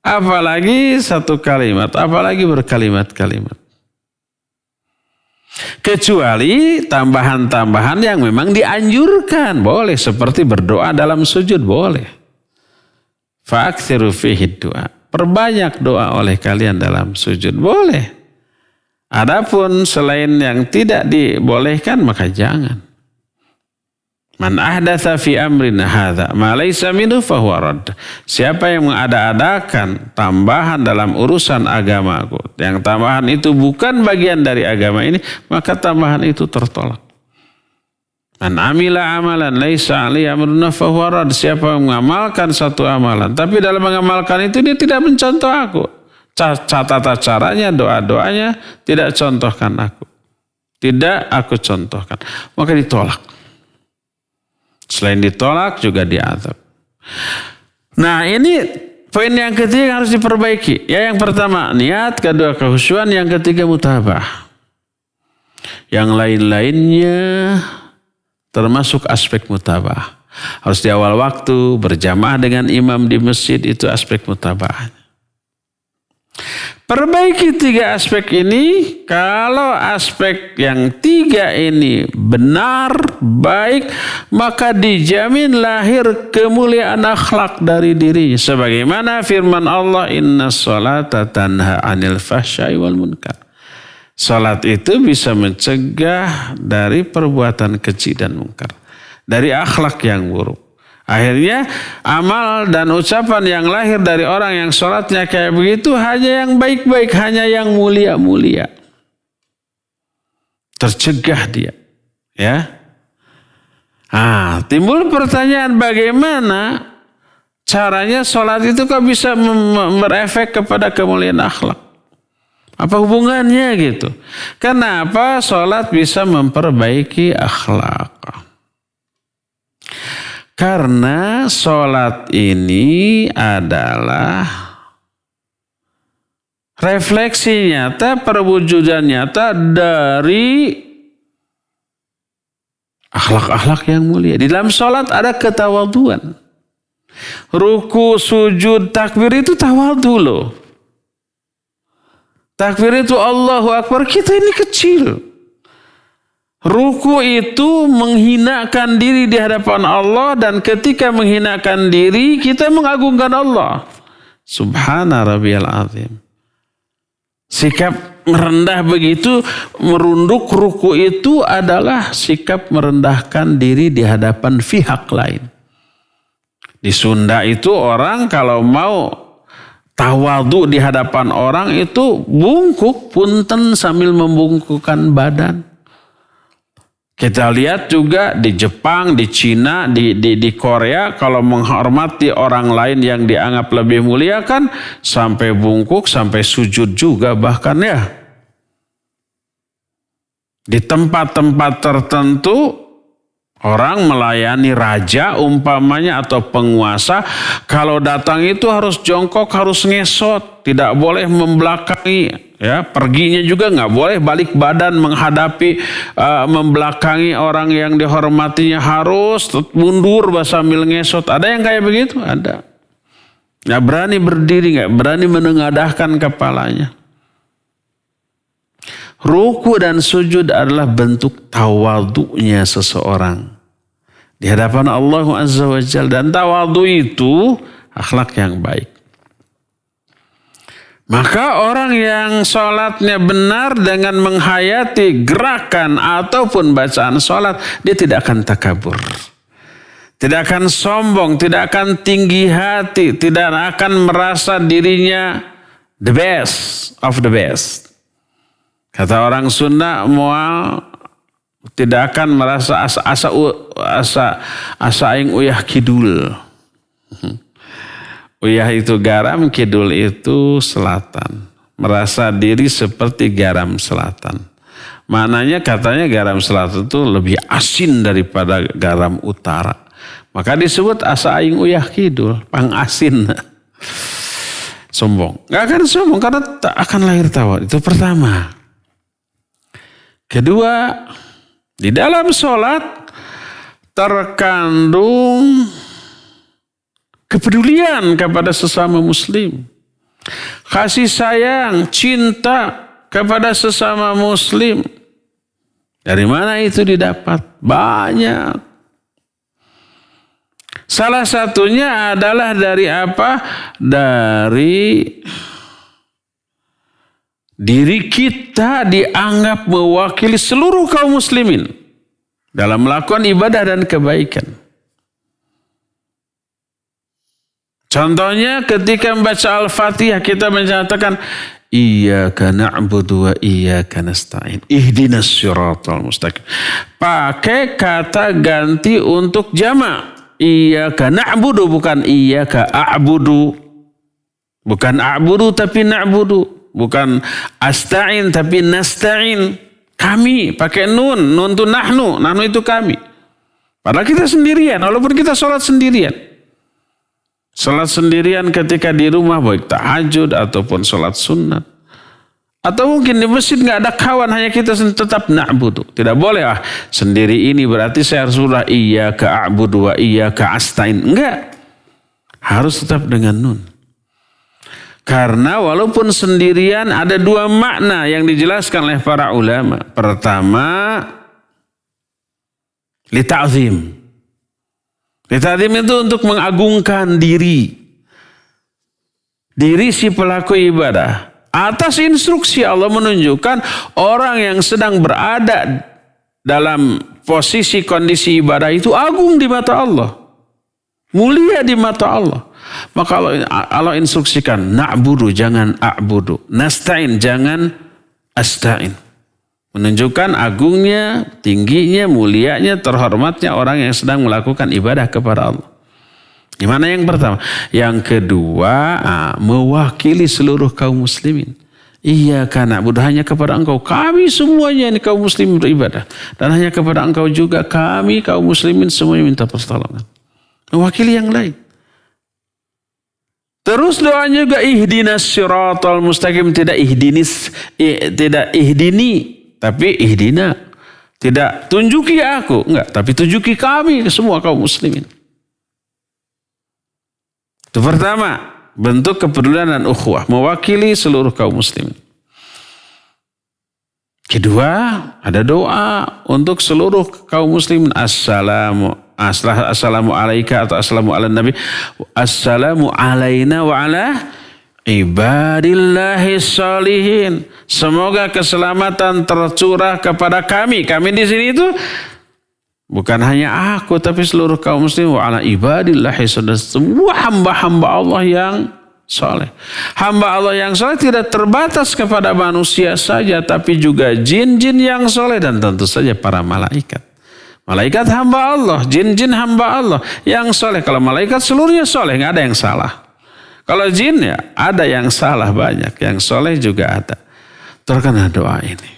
Apalagi satu kalimat, apalagi berkalimat-kalimat. Kecuali tambahan-tambahan yang memang dianjurkan. Boleh, seperti berdoa dalam sujud, boleh. Fa'aksiru fihi doa. Perbanyak doa oleh kalian dalam sujud, boleh. Adapun selain yang tidak dibolehkan, maka jangan. Man ahdatsa fi amrina hadza ma laysa minhu fahuwa radd. Siapa yang mengada-adakan tambahan dalam urusan agamaku, yang tambahan itu bukan bagian dari agama ini, maka tambahan itu tertolak. Man amila amalan laisa alaihi amruna fahuwa rad. Siapa yang mengamalkan satu amalan, tapi dalam mengamalkan itu dia tidak mencontoh aku. Tata caranya, doa-doanya tidak contohkan aku. Tidak aku contohkan. Maka ditolak. Selain ditolak juga diazab. Nah ini poin yang ketiga harus diperbaiki. Ya, yang pertama niat, kedua kehusyuan, yang ketiga mutabah. Yang lain-lainnya termasuk aspek mutabah. Harus di awal waktu berjamaah dengan imam di masjid, itu aspek mutabah. Perbaiki tiga aspek ini. Kalau aspek yang tiga ini benar, baik, maka dijamin lahir kemuliaan akhlak dari dirinya. Sebagaimana firman Allah, inna sholata tanha anil fahsyai wal munkar. Salat itu bisa mencegah dari perbuatan keji dan mungkar, dari akhlak yang buruk. Akhirnya amal dan ucapan yang lahir dari orang yang salatnya kayak begitu hanya yang baik-baik, hanya yang mulia-mulia. Tercegah dia, ya. Timbul pertanyaan, bagaimana caranya salat itu kok bisa berefek kepada kemuliaan akhlak? Apa hubungannya gitu? Kenapa sholat bisa memperbaiki akhlak? Karena sholat ini adalah refleksi nyata, perwujudan nyata dari akhlak-akhlak yang mulia. Di dalam sholat ada ketawaduan. Ruku, sujud, takbir itu tawadhu loh. Takbir itu Allahu Akbar, kita ini kecil. Ruku itu menghinakan diri di hadapan Allah, dan ketika menghinakan diri kita mengagungkan Allah. Subhana rabbiyal azim. Sikap merendah begitu, merunduk ruku itu adalah sikap merendahkan diri di hadapan pihak lain. Di Sunda itu orang kalau mau tawadhu di hadapan orang itu bungkuk punten sambil membungkukkan badan. Kita lihat juga di Jepang, di Cina, di Korea, kalau menghormati orang lain yang dianggap lebih mulia kan sampai bungkuk, sampai sujud juga bahkan ya. Di tempat-tempat tertentu orang melayani raja umpamanya atau penguasa, kalau datang itu harus jongkok, harus ngesot, tidak boleh membelakangi. Ya, perginya juga nggak boleh balik badan menghadapi membelakangi orang yang dihormatinya, harus mundur sambil ngesot. Ada yang kayak begitu? Ada. Nggak berani berdiri, nggak berani menengadahkan kepalanya. Ruku dan sujud adalah bentuk tawadhu'nya seseorang di hadapan Allah Azza wa Jalla, dan tawadhu itu akhlak yang baik. Maka orang yang sholatnya benar dengan menghayati gerakan ataupun bacaan sholat, dia tidak akan takabur, tidak akan sombong, tidak akan tinggi hati, tidak akan merasa dirinya the best of the best. Kata orang Sunda, moal tidak akan merasa asa aing uyah kidul. Uyah itu garam, kidul itu selatan. Merasa diri seperti garam selatan. Maknanya katanya garam selatan itu lebih asin daripada garam utara. Maka disebut asa aing uyah kidul, pang asin. Sombong. Gak akan sombong karena tak akan lahir tawadhu. Itu pertama. Kedua, di dalam sholat terkandung kepedulian kepada sesama muslim. Kasih sayang, cinta kepada sesama muslim. Dari mana itu didapat? Banyak. Salah satunya adalah dari apa? Dari diri kita dianggap mewakili seluruh kaum muslimin dalam melakukan ibadah dan kebaikan. Contohnya ketika membaca Al-Fatihah kita menyatakan Iyyaka na'budu wa iyyaka nasta'in. Ihdinas siratal mustaqim. Pakai kata ganti untuk jamak. Iyyaka na'budu bukan iyyaka a'budu. Bukan a'budu tapi na'budu. Bukan asta'in tapi nasta'in. Kami pakai nun. Nun itu nahnu. Nahnu itu kami. Padahal kita sendirian. Walaupun kita sholat sendirian. Sholat sendirian ketika di rumah, baik tahajud ataupun sholat sunat. Atau mungkin di masjid nggak ada kawan, hanya kita tetap na'budu. Tidak boleh sendiri ini berarti saya harus surah iyyaka a'budu wa iyyaka asta'in. Enggak. Harus tetap dengan nun. Karena walaupun sendirian ada dua makna yang dijelaskan oleh para ulama. Pertama, li ta'zim. Ta'zim itu untuk mengagungkan diri si pelaku ibadah. Atas instruksi Allah menunjukkan orang yang sedang berada dalam posisi kondisi ibadah itu agung di mata Allah. Mulia di mata Allah. Maka Allah instruksikan, na'budu jangan a'budu. Nasta'in jangan asta'in. Menunjukkan agungnya, tingginya, mulianya, terhormatnya orang yang sedang melakukan ibadah kepada Allah. Gimana yang pertama? Yang kedua, mewakili seluruh kaum muslimin. Iyyaka na'budu, hanya kepada engkau kami semuanya ini kaum muslimin beribadah. Dan hanya kepada engkau juga kami kaum muslimin semuanya minta pertolongan. Mewakili yang lain. Terus doanya juga ihdinas siratal mustaqim, tidak ihdini. Tapi ihdina. Tidak tunjuki aku. Enggak. Tapi tunjuki kami semua kaum muslimin. Itu pertama. Bentuk kepedulian dan ukhuwah. Mewakili seluruh kaum muslimin. Kedua. Ada doa untuk seluruh kaum muslimin. Assalamu alaika atau assalamu ala nabi. Assalamu alaina wa ala ibadillahi sholihin. Semoga keselamatan tercurah kepada kami. Kami di sini itu bukan hanya aku tapi seluruh kaum muslim wa ala ibadillahi sholihin. Semua hamba-hamba Allah yang soleh. Hamba Allah yang soleh tidak terbatas kepada manusia saja tapi juga jin-jin yang soleh dan tentu saja para malaikat. Malaikat hamba Allah, jin-jin hamba Allah yang soleh. Kalau malaikat seluruhnya soleh, nggak ada yang salah. Kalau jin ya ada yang salah banyak, yang soleh juga ada. Terkena doa ini.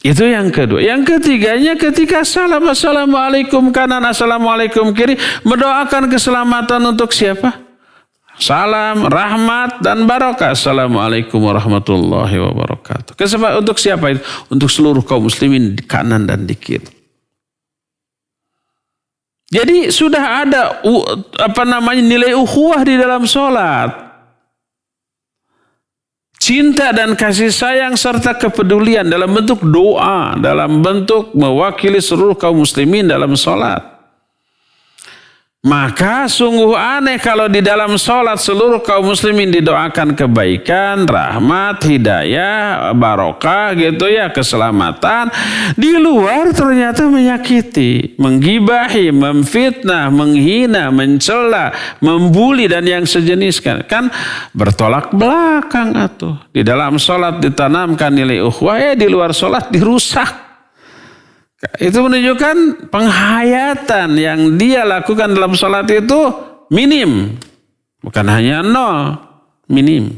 Itu yang kedua. Yang ketiganya ketika salam assalamualaikum kanan, assalamualaikum kiri, mendoakan keselamatan untuk siapa? Salam, rahmat dan barokah. Assalamualaikum warahmatullahi wabarakatuh. Untuk siapa itu? Untuk seluruh kaum muslimin di kanan dan di kiri. Jadi sudah ada nilai ukhuwah di dalam sholat. Cinta dan kasih sayang serta kepedulian dalam bentuk doa, dalam bentuk mewakili seluruh kaum muslimin dalam sholat. Maka sungguh aneh kalau di dalam sholat seluruh kaum muslimin didoakan kebaikan, rahmat, hidayah, barokah gitu ya, keselamatan. Di luar ternyata menyakiti, menggibahi, memfitnah, menghina, mencela, membuli dan yang sejenis kan bertolak belakang atuh. Di dalam sholat ditanamkan nilai ukhuwah, di luar sholat dirusak. Itu menunjukkan penghayatan yang dia lakukan dalam sholat itu minim. Bukan hanya nol, minim.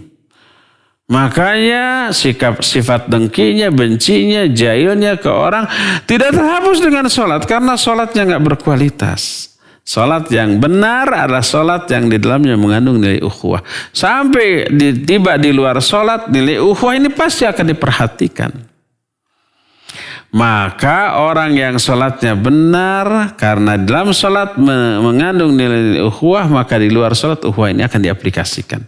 Makanya sifat dengkinya, bencinya, jahilnya ke orang tidak terhapus dengan sholat. Karena sholatnya nggak berkualitas. Sholat yang benar adalah sholat yang di dalamnya mengandung nilai ukhuwah. Sampai tiba di luar sholat, nilai ukhuwah ini pasti akan diperhatikan. Maka orang yang sholatnya benar karena dalam sholat mengandung nilai ukhuwah, maka di luar sholat ukhuwah ini akan diaplikasikan.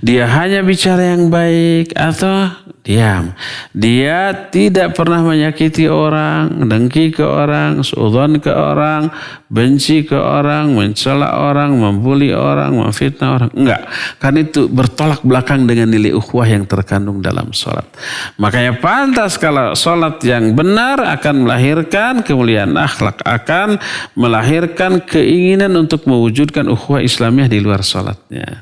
Dia hanya bicara yang baik atau diam. Dia tidak pernah menyakiti orang, dengki ke orang, suudzon ke orang, benci ke orang, mencela orang, membuli orang, memfitnah orang. Enggak. Kan itu bertolak belakang dengan nilai ukhuwah yang terkandung dalam sholat. Makanya pantas kalau sholat yang benar akan melahirkan kemuliaan akhlak, akan melahirkan keinginan untuk mewujudkan ukhuwah Islamiyah di luar sholatnya.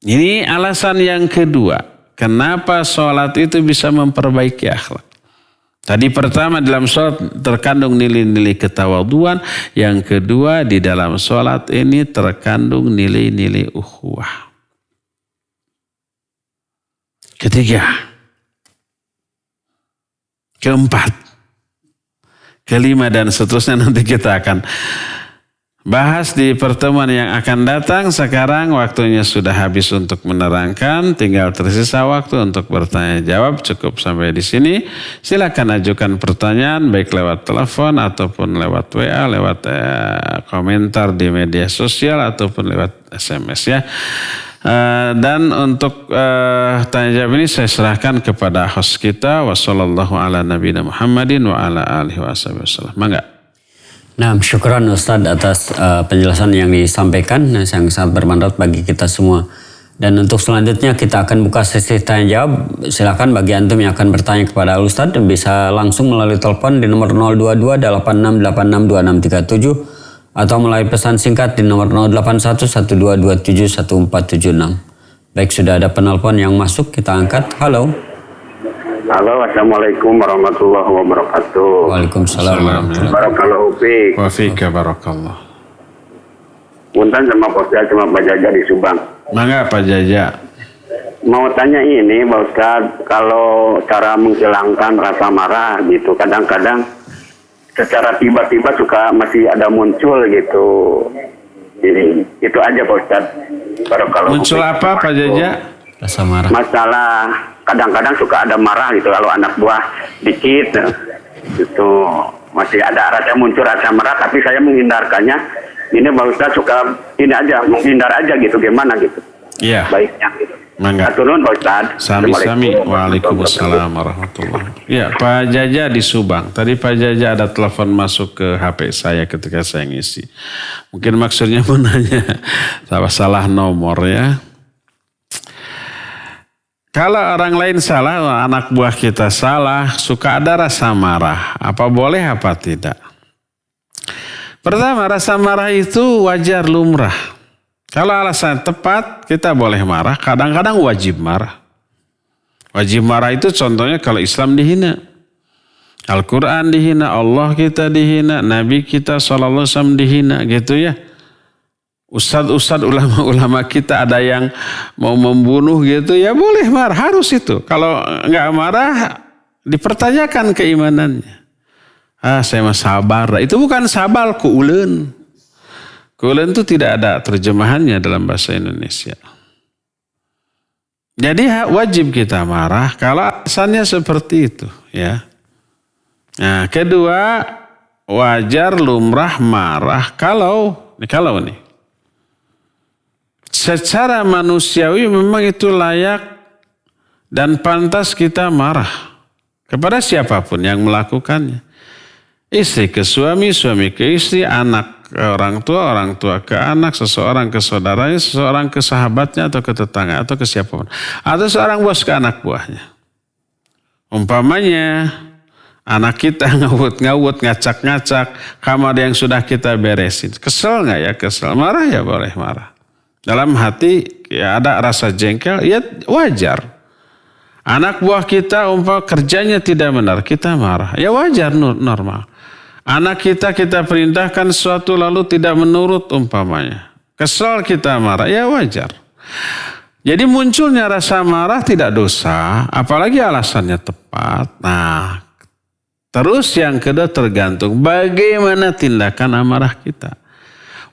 Ini alasan yang kedua. Kenapa sholat itu bisa memperbaiki akhlak. Tadi pertama dalam sholat terkandung nilai-nilai ketawaduan. Yang kedua di dalam sholat ini terkandung nilai-nilai ukhuwah. Ketiga. Keempat. Kelima dan seterusnya nanti kita akan bahas di pertemuan yang akan datang. Sekarang waktunya sudah habis untuk menerangkan. Tinggal tersisa waktu untuk bertanya jawab. Cukup sampai di sini. Silakan ajukan pertanyaan baik lewat telepon ataupun lewat WA, lewat komentar di media sosial ataupun lewat SMS ya. Dan untuk tanya jawab ini saya serahkan kepada host kita. Wassallallahu ala nabiyina Muhammadin wa ala alihi wasallam. Mangga. Nah, syukran Ustadz atas penjelasan yang disampaikan yang sangat bermanfaat bagi kita semua. Dan untuk selanjutnya kita akan buka sesi tanya jawab. Silakan bagi antum yang akan bertanya kepada Ustadz bisa langsung melalui telepon di nomor 022 86862637 atau melalui pesan singkat di nomor 081122771476. Baik, sudah ada penelpon yang masuk, kita angkat. Halo. Halo, assalamualaikum warahmatullahi wabarakatuh. Waalaikumsalam. Barakallahu fiik. Wa fika barakallah. Punten sama Pak Ustaz, sama Pak Jaja di Subang. Mangga Pak Jaja. Mau tanya ini Pak Ustaz, kalau cara menghilangkan rasa marah gitu, kadang-kadang secara tiba-tiba suka masih ada muncul gitu. Jadi itu aja Pak Ustaz. Barakallahu Muncul fiik. apa Pak Jaja? Rasa marah. Masalah kadang-kadang suka ada marah gitu kalau anak buah dikit itu masih ada muncul rasa marah, tapi saya menghindarkannya. Ini Pak Ustaz suka ini aja, menghindar aja gitu, gimana gitu. Iya. Baiknya gitu. Mangga. Turun Pak Ustaz. Sami-sami. Waalaikumsalam warahmatullahi. Ya, Pak Jaja di Subang. Tadi Pak Jaja ada telepon masuk ke HP saya ketika saya ngisi. Mungkin maksudnya menanya salah nomor ya. Kalau orang lain salah, anak buah kita salah, suka ada rasa marah. Apa boleh apa tidak? Pertama, rasa marah itu wajar lumrah. Kalau alasan tepat, kita boleh marah. Kadang-kadang wajib marah. Wajib marah itu contohnya kalau Islam dihina. Al-Quran dihina, Allah kita dihina, Nabi kita SAW dihina gitu ya. Ustadz ulama-ulama kita ada yang mau membunuh gitu ya boleh marah, harus itu. Kalau nggak marah dipertanyakan keimanannya. Saya mah sabar. Itu bukan sabar kuuleun. Kuuleun itu tidak ada terjemahannya dalam bahasa Indonesia. Jadi wajib kita marah kalau alasannya seperti itu ya. Nah, kedua wajar lumrah marah kalau nih secara manusiawi memang itu layak dan pantas kita marah kepada siapapun yang melakukannya. Istri ke suami, suami ke istri, anak ke orang tua ke anak, seseorang ke saudaranya, seseorang ke sahabatnya atau ke tetangga atau ke siapapun. Atau seorang bos ke anak buahnya. Umpamanya anak kita ngawut-ngawut, ngacak-ngacak kamar yang sudah kita beresin. Kesel nggak ya? Kesel. Marah ya boleh marah. Dalam hati ya ada rasa jengkel, ya wajar. Anak buah kita kerjanya tidak benar, kita marah. Ya wajar, normal. Anak kita perintahkan sesuatu lalu tidak menurut umpamanya. Kesel kita marah, ya wajar. Jadi munculnya rasa marah tidak dosa, apalagi alasannya tepat. Nah, terus yang kedua tergantung bagaimana tindakan amarah kita.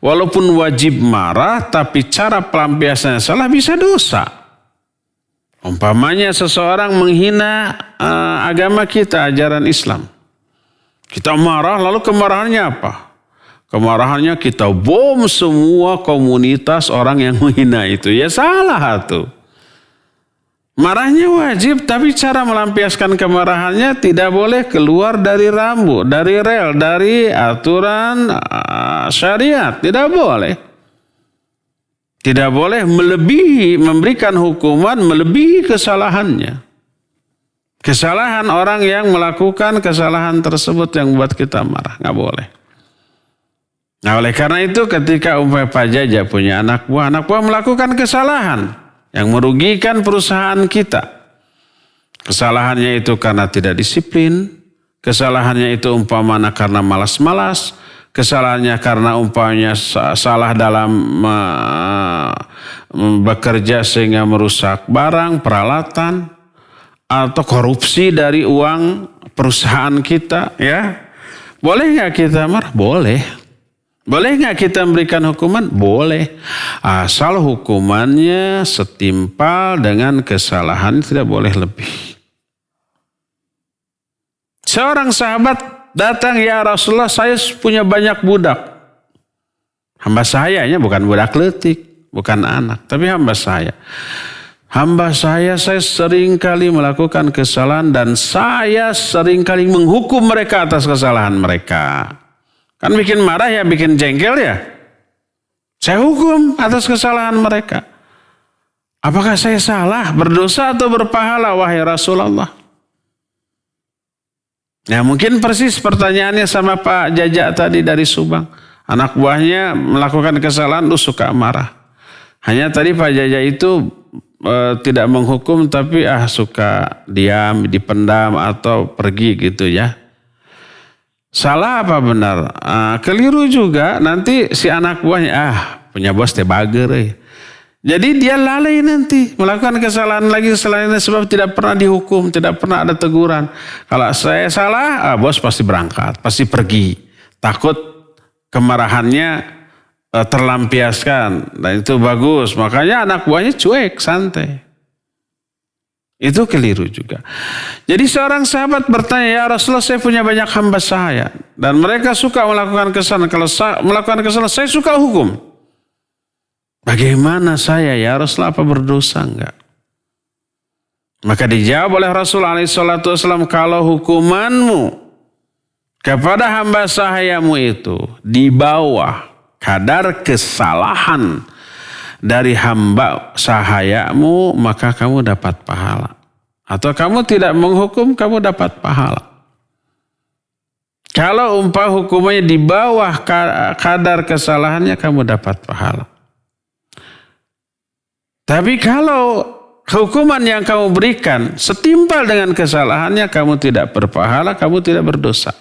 Walaupun wajib marah, tapi cara pelampiasannya salah bisa dosa. Umpamanya seseorang menghina agama kita, ajaran Islam. Kita marah, lalu kemarahannya apa? Kemarahannya kita bom semua komunitas orang yang menghina itu. Ya salah tuh. Marahnya wajib, tapi cara melampiaskan kemarahannya tidak boleh keluar dari rambu, dari rel, dari aturan syariat. Tidak boleh. Tidak boleh melebihi, memberikan hukuman melebihi kesalahannya. Kesalahan orang yang melakukan kesalahan tersebut yang membuat kita marah. Nggak boleh. Nah oleh karena itu ketika umpamanya Pak Jaja punya anak buah melakukan kesalahan. yang merugikan perusahaan kita. Kesalahannya itu karena tidak disiplin, kesalahannya itu umpamanya karena malas-malas, kesalahannya karena umpamanya salah dalam bekerja sehingga merusak barang, peralatan, atau korupsi dari uang perusahaan kita, ya. Boleh nggak kita marah? Boleh. Boleh nggak kita memberikan hukuman? Boleh. Asal hukumannya setimpal dengan kesalahan, tidak boleh lebih. Seorang sahabat datang, ya Rasulullah, saya punya banyak budak. Hamba saya, bukan budak letik, bukan anak, tapi hamba saya. Hamba saya sering kali melakukan kesalahan dan saya sering kali menghukum mereka atas kesalahan mereka. Kan bikin marah ya, bikin jengkel ya. Saya hukum atas kesalahan mereka. Apakah saya salah, berdosa atau berpahala wahai Rasulullah? Ya mungkin persis pertanyaannya sama Pak Jajak tadi dari Subang. Anak buahnya melakukan kesalahan, lu suka marah. Hanya tadi Pak Jajak itu tidak menghukum tapi suka diam, dipendam atau pergi gitu ya. Salah apa benar? Keliru juga, nanti si anak buahnya punya bos teh bager. Jadi dia lalai nanti melakukan kesalahan lagi selain sebab tidak pernah dihukum, tidak pernah ada teguran. Kalau saya salah, bos pasti berangkat, pasti pergi. Takut kemarahannya terlampiaskan, dan itu bagus. Makanya anak buahnya cuek, santai. Itu keliru juga. Jadi seorang sahabat bertanya, ya Rasulullah, saya punya banyak hamba saya dan mereka suka melakukan kesalahan. Kalau melakukan kesalahan, saya suka hukum. Bagaimana saya, ya Rasulullah, apa berdosa enggak? Maka dijawab oleh Rasulullah SAW, kalau hukumanmu kepada hamba sahayamu itu di bawah kadar kesalahan dari hamba sahayamu, maka kamu dapat pahala. Atau kamu tidak menghukum, kamu dapat pahala. Kalau hukumannya di bawah kadar kesalahannya, kamu dapat pahala. Tapi kalau hukuman yang kamu berikan setimpal dengan kesalahannya, kamu tidak berpahala, kamu tidak berdosa.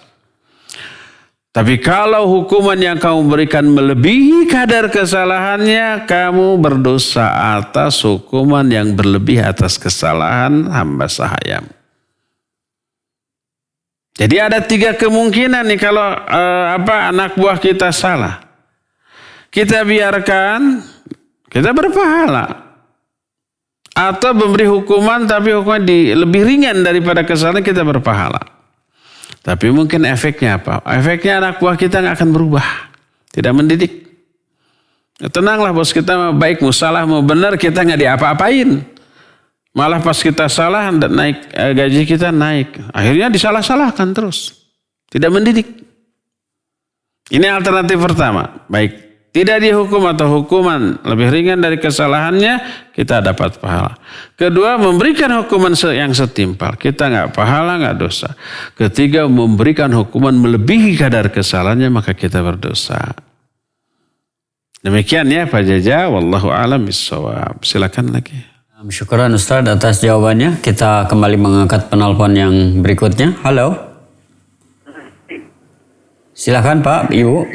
Tapi kalau hukuman yang kamu berikan melebihi kadar kesalahannya, kamu berdosa atas hukuman yang berlebih atas kesalahan hamba sahayam. Jadi ada 3 kemungkinan nih kalau anak buah kita salah. Kita biarkan, kita berpahala. Atau memberi hukuman tapi hukuman lebih ringan daripada kesalahan, kita berpahala. Tapi mungkin efeknya apa? Efeknya anak buah kita nggak akan berubah. Tidak mendidik. Tenanglah bos, kita baik, mau salah mau benar, kita nggak diapa-apain. Malah pas kita salah dan naik gaji kita naik. Akhirnya disalah-salahkan terus. Tidak mendidik. Ini alternatif pertama. Baik, tidak dihukum atau hukuman lebih ringan dari kesalahannya, kita dapat pahala. Kedua, memberikan hukuman yang setimpal. Kita nggak pahala, nggak dosa. Ketiga, memberikan hukuman melebihi kadar kesalahannya, maka kita berdosa. Demikian ya Pak Jaja. Wallahu a'lam bishawab. Silakan lagi. Syukuran Ustaz atas jawabannya. Kita kembali mengangkat penelpon yang berikutnya. Halo. Silakan Pak, Ibu.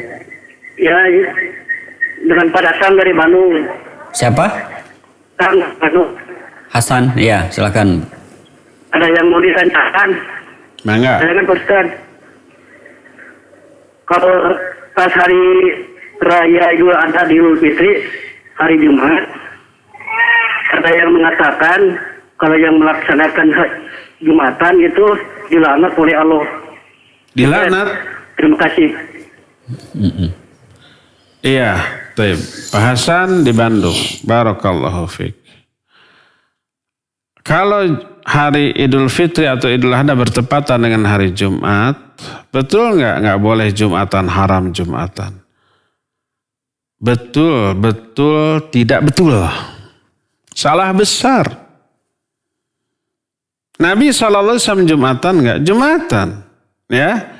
Ya, dengan Pak Hasan dari Bandung. Siapa? Bandung. Hasan, ya silakan. Ada yang mau ditanyakan? Mangga. Saya kan Ustaz. Kalau pas hari Raya Idul Adha di Idul Fitri, hari Jumat, ada yang mengatakan kalau yang melaksanakan Jumatan itu dilaknat oleh Allah. Dilaknat? Terima kasih. Iya, Pak Hasan di Bandung. Barakallahu fiik. Kalau hari Idul Fitri atau Idul Adha bertepatan dengan hari Jumat, betul nggak? Nggak boleh Jumatan, haram Jumatan. Betul, tidak betul. Salah besar. Nabi SAW Jumatan nggak? Jumatan. Ya.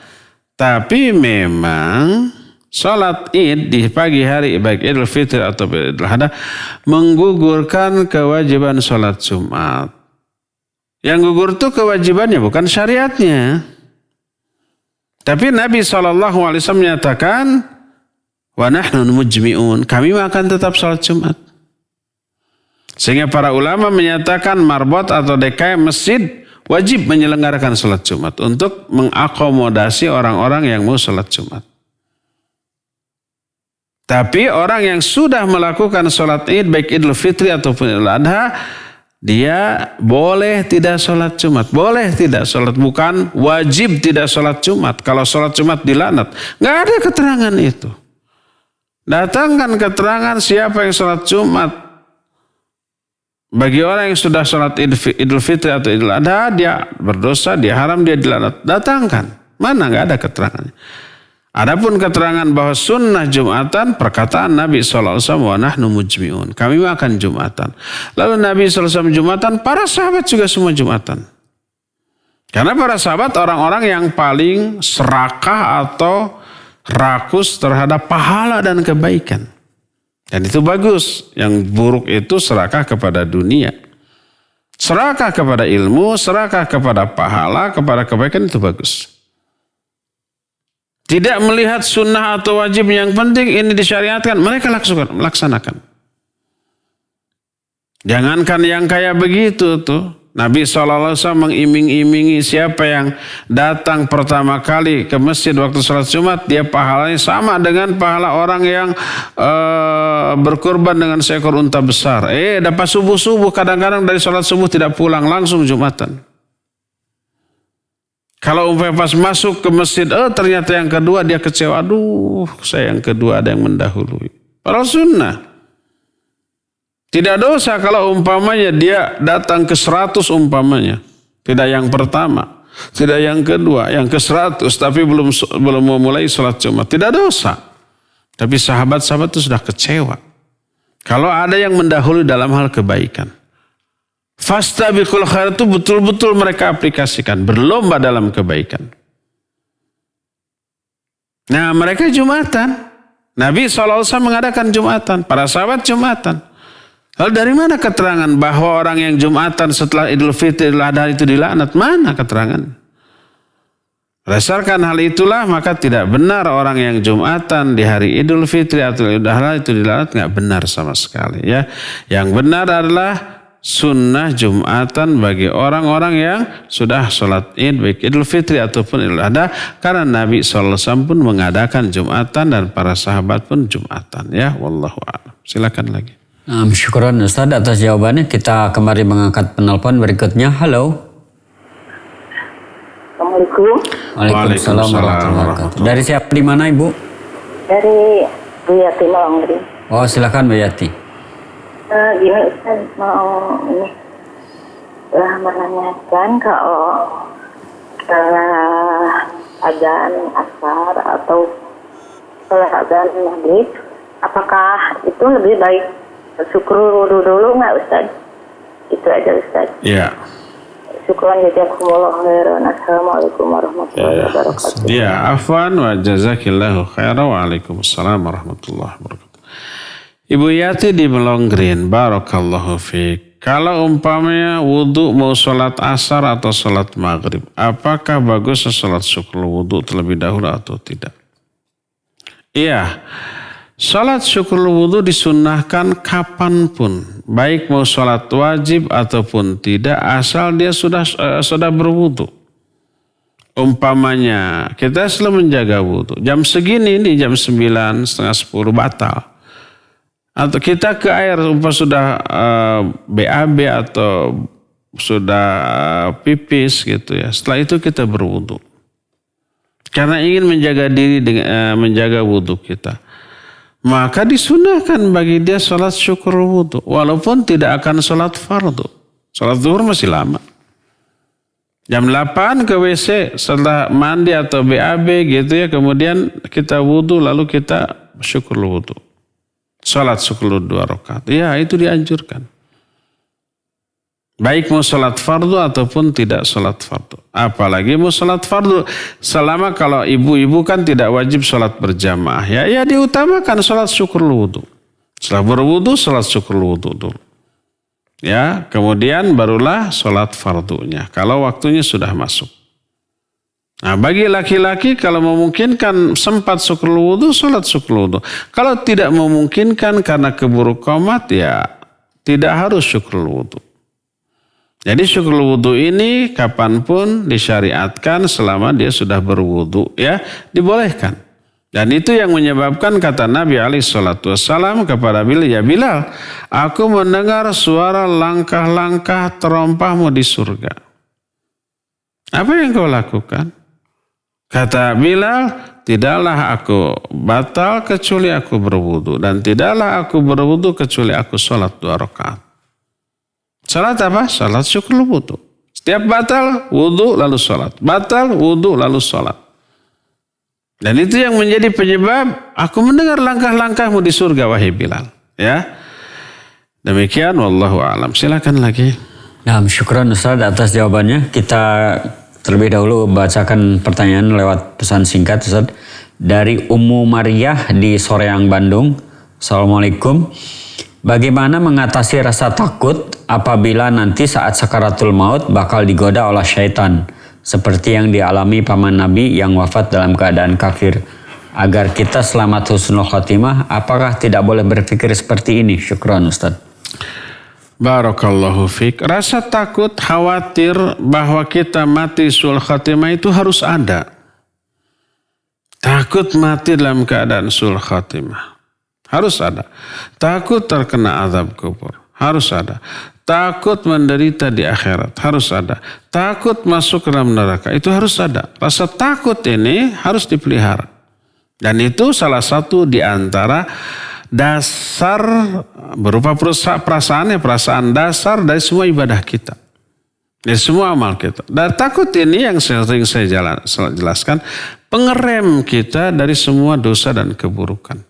Tapi memang Salat Id di pagi hari baik Idul Fitri atau Idul Adha menggugurkan kewajiban salat Jumat. Yang gugur itu kewajibannya bukan syariatnya. Tapi Nabi SAW menyatakan wa nahnu mujmi'un, kami akan tetap salat Jumat. Sehingga para ulama menyatakan marbot atau DKM masjid wajib menyelenggarakan salat Jumat untuk mengakomodasi orang-orang yang mau salat Jumat. Tapi orang yang sudah melakukan sholat Id, baik Idul Fitri ataupun Idul Adha, dia boleh tidak sholat Jumat. Boleh tidak sholat, bukan wajib tidak sholat Jumat. Kalau sholat Jumat dilaknat, nggak ada keterangan itu. Datangkan keterangan siapa yang sholat Jumat. Bagi orang yang sudah sholat Idul Fitri atau Idul Adha, dia berdosa, dia haram, dia dilaknat. Datangkan. Mana nggak ada keterangannya. Adapun keterangan bahwa sunnah Jumatan, perkataan Nabi SAW, wa nahnu mujmi'un, kami akan Jumatan. Lalu Nabi SAW Jumatan, para sahabat juga semua Jumatan. Karena para sahabat orang-orang yang paling serakah atau rakus terhadap pahala dan kebaikan. Dan itu bagus. Yang buruk itu serakah kepada dunia. Serakah kepada ilmu, serakah kepada pahala, kepada kebaikan, itu bagus. Tidak melihat sunnah atau wajib, yang penting ini disyariatkan, mereka laksanakan. Jangankan yang kayak begitu tuh. Nabi SAW mengiming-imingi siapa yang datang pertama kali ke masjid waktu sholat Jumat, dia pahalanya sama dengan pahala orang yang berkurban dengan seekor unta besar. Dapat subuh-subuh, kadang-kadang dari sholat subuh tidak pulang, langsung Jumatan. Kalau umpamanya pas masuk ke masjid, ternyata yang kedua, dia kecewa. Aduh, saya yang kedua, ada yang mendahului. Padahal sunnah. Tidak dosa kalau umpamanya dia datang ke 100 umpamanya. Tidak yang pertama, tidak yang kedua, yang ke 100, tapi belum memulai sholat Jumat. Tidak dosa. Tapi sahabat-sahabat itu sudah kecewa. Kalau ada yang mendahului dalam hal kebaikan. Fastabiqul khairat itu betul-betul mereka aplikasikan. Berlomba dalam kebaikan. Nah, mereka Jumatan. Nabi SAW mengadakan Jumatan. Para sahabat Jumatan. Lalu dari mana keterangan bahwa orang yang Jumatan setelah Idul Fitri, Idul Adha itu dilaknat? Mana keterangan? Berdasarkan hal itulah maka tidak benar orang yang Jumatan di hari Idul Fitri atau Idul Adha itu dilaknat. Nggak benar sama sekali. Ya, yang benar adalah sunnah Jumatan bagi orang-orang yang sudah sholat Id, baik Idul Fitri ataupun Idul Adha, karena Nabi SAW pun mengadakan Jumatan dan para sahabat pun Jumatan. Ya, wallahu a'lam. Silakan lagi. Syukuran Ustaz atas jawabannya. Kita kembali mengangkat penelpon berikutnya. Halo. Assalamualaikum. Waalaikumsalam warahmatullahi wabarakatuh. Dari siapa, di mana Ibu? Dari Bu Yati Malangri. Oh, silakan Bu Yati. Gini Ustaz, mau ini menanyakan kalau azan asar atau azan maghrib, apakah itu lebih baik syukur wudu dulu nggak Ustaz? Itu aja Ustaz. Iya. Syukran jazakumullah khairan. Assalamualaikum warahmatullahi wabarakatuh. Ya, afwan wa jazakillahu khairan. Waalaikumsalam warahmatullahi wabarakatuh. Ibu Yati di Melonggrin, barakallahu fiik. Kalau umpamanya wudu mau sholat asar atau sholat maghrib, apakah bagus sholat syukur wudu terlebih dahulu atau tidak? Iya. Salat syukur wudu disunnahkan kapanpun, baik mau salat wajib ataupun tidak, asal dia sudah berwudu. Umpamanya kita selalu menjaga wudu, jam segini nih, jam 9, setengah 10 batal. Atau kita ke air sudah BAB atau sudah pipis gitu ya. Setelah itu kita berwudu. Karena ingin menjaga diri dengan menjaga wudu kita. Maka disunahkan bagi dia sholat syukur wudu. Walaupun tidak akan sholat fardu. Sholat zuhur masih lama. Jam 8 ke WC setelah mandi atau BAB gitu ya. Kemudian kita wudu lalu kita syukur wudu. Sholat syukur 2 rakaat. Ya itu dianjurkan. Baik mau sholat fardu ataupun tidak sholat fardu. Apalagi mau sholat fardu. Selama kalau ibu-ibu kan tidak wajib sholat berjamaah. Ya diutamakan sholat syukur wudu. Setelah berwudu, sholat syukur wudu dulu. Ya, kemudian barulah sholat fardunya. Kalau waktunya sudah masuk. Nah, bagi laki-laki kalau memungkinkan sempat syukur wudu, sholat syukur wudu. Kalau tidak memungkinkan karena keburu qomat, ya tidak harus syukur wudu. Jadi syukur wudu ini kapanpun disyariatkan selama dia sudah berwudu, ya dibolehkan. Dan itu yang menyebabkan kata Nabi SAW kepada Bilal, ya Bilal, aku mendengar suara langkah-langkah terompahmu di surga. Apa yang kau lakukan? Kata Bilal, tidaklah aku batal kecuali aku berwudu. Dan tidaklah aku berwudu kecuali aku sholat 2 rakaat. Salat apa? Salat syukur wudu. Setiap batal, wudu lalu salat. Batal, wudu lalu salat. Dan itu yang menjadi penyebab aku mendengar langkah-langkahmu di surga wahai Bilal. Ya. Demikian wallahu a'lam. Silakan lagi. Nah, syukran Ustaz atas jawabannya. Kita terlebih dahulu bacakan pertanyaan lewat pesan singkat Ustaz. Dari Ummu Mariah di Soreang, Bandung. Assalamualaikum. Bagaimana mengatasi rasa takut apabila nanti saat sakaratul maut bakal digoda oleh syaitan seperti yang dialami paman Nabi yang wafat dalam keadaan kafir, agar kita selamat husnul khotimah? Apakah tidak boleh berpikir seperti ini? Syukran Ustaz. Barakallahu fiik. Rasa takut, khawatir bahwa kita mati sul khotimah itu harus ada. Takut mati dalam keadaan sul khotimah harus ada. Takut terkena azab kubur harus ada. Takut menderita di akhirat harus ada. Takut masuk ke dalam neraka itu harus ada. Rasa takut ini harus dipelihara. Dan itu salah satu di antara dasar berupa perasaan dasar dari semua ibadah kita. Dari semua amal kita. Dan takut ini yang sering saya jelaskan, pengerem kita dari semua dosa dan keburukan.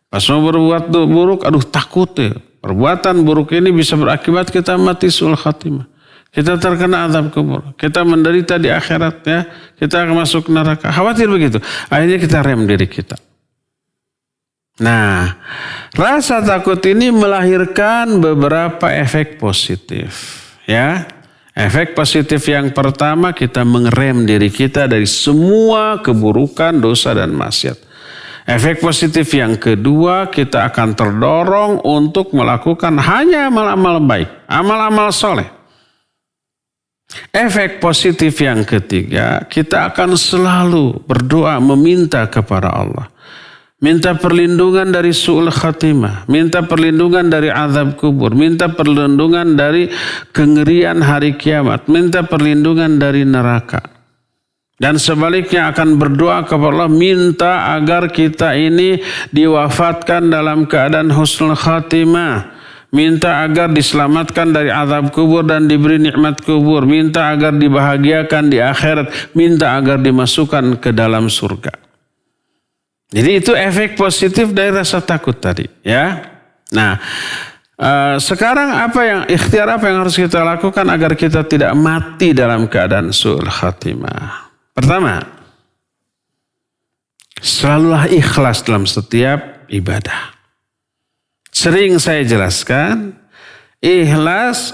Pas mau berbuat buruk, aduh takut ya. Perbuatan buruk ini bisa berakibat kita mati sul khatimah. Kita terkena azab kubur. Kita menderita di akhirat ya. Kita akan masuk neraka. Khawatir begitu. Akhirnya kita rem diri kita. Nah, rasa takut ini melahirkan beberapa efek positif. Ya. Efek positif yang pertama, kita mengerem diri kita dari semua keburukan, dosa dan maksiat. Efek positif yang kedua, kita akan terdorong untuk melakukan hanya amal-amal baik, amal-amal soleh. Efek positif yang ketiga, kita akan selalu berdoa meminta kepada Allah. Minta perlindungan dari su'ul khatimah, minta perlindungan dari azab kubur, minta perlindungan dari kengerian hari kiamat, minta perlindungan dari neraka. Dan sebaliknya akan berdoa kepada Allah, minta agar kita ini diwafatkan dalam keadaan husnul khatimah. Minta agar diselamatkan dari azab kubur dan diberi nikmat kubur. Minta agar dibahagiakan di akhirat. Minta agar dimasukkan ke dalam surga. Jadi itu efek positif dari rasa takut tadi. Ya. Nah, sekarang ikhtiar apa yang harus kita lakukan agar kita tidak mati dalam keadaan su'ul khatimah? Pertama, selalulah ikhlas dalam setiap ibadah. Sering saya jelaskan, ikhlas,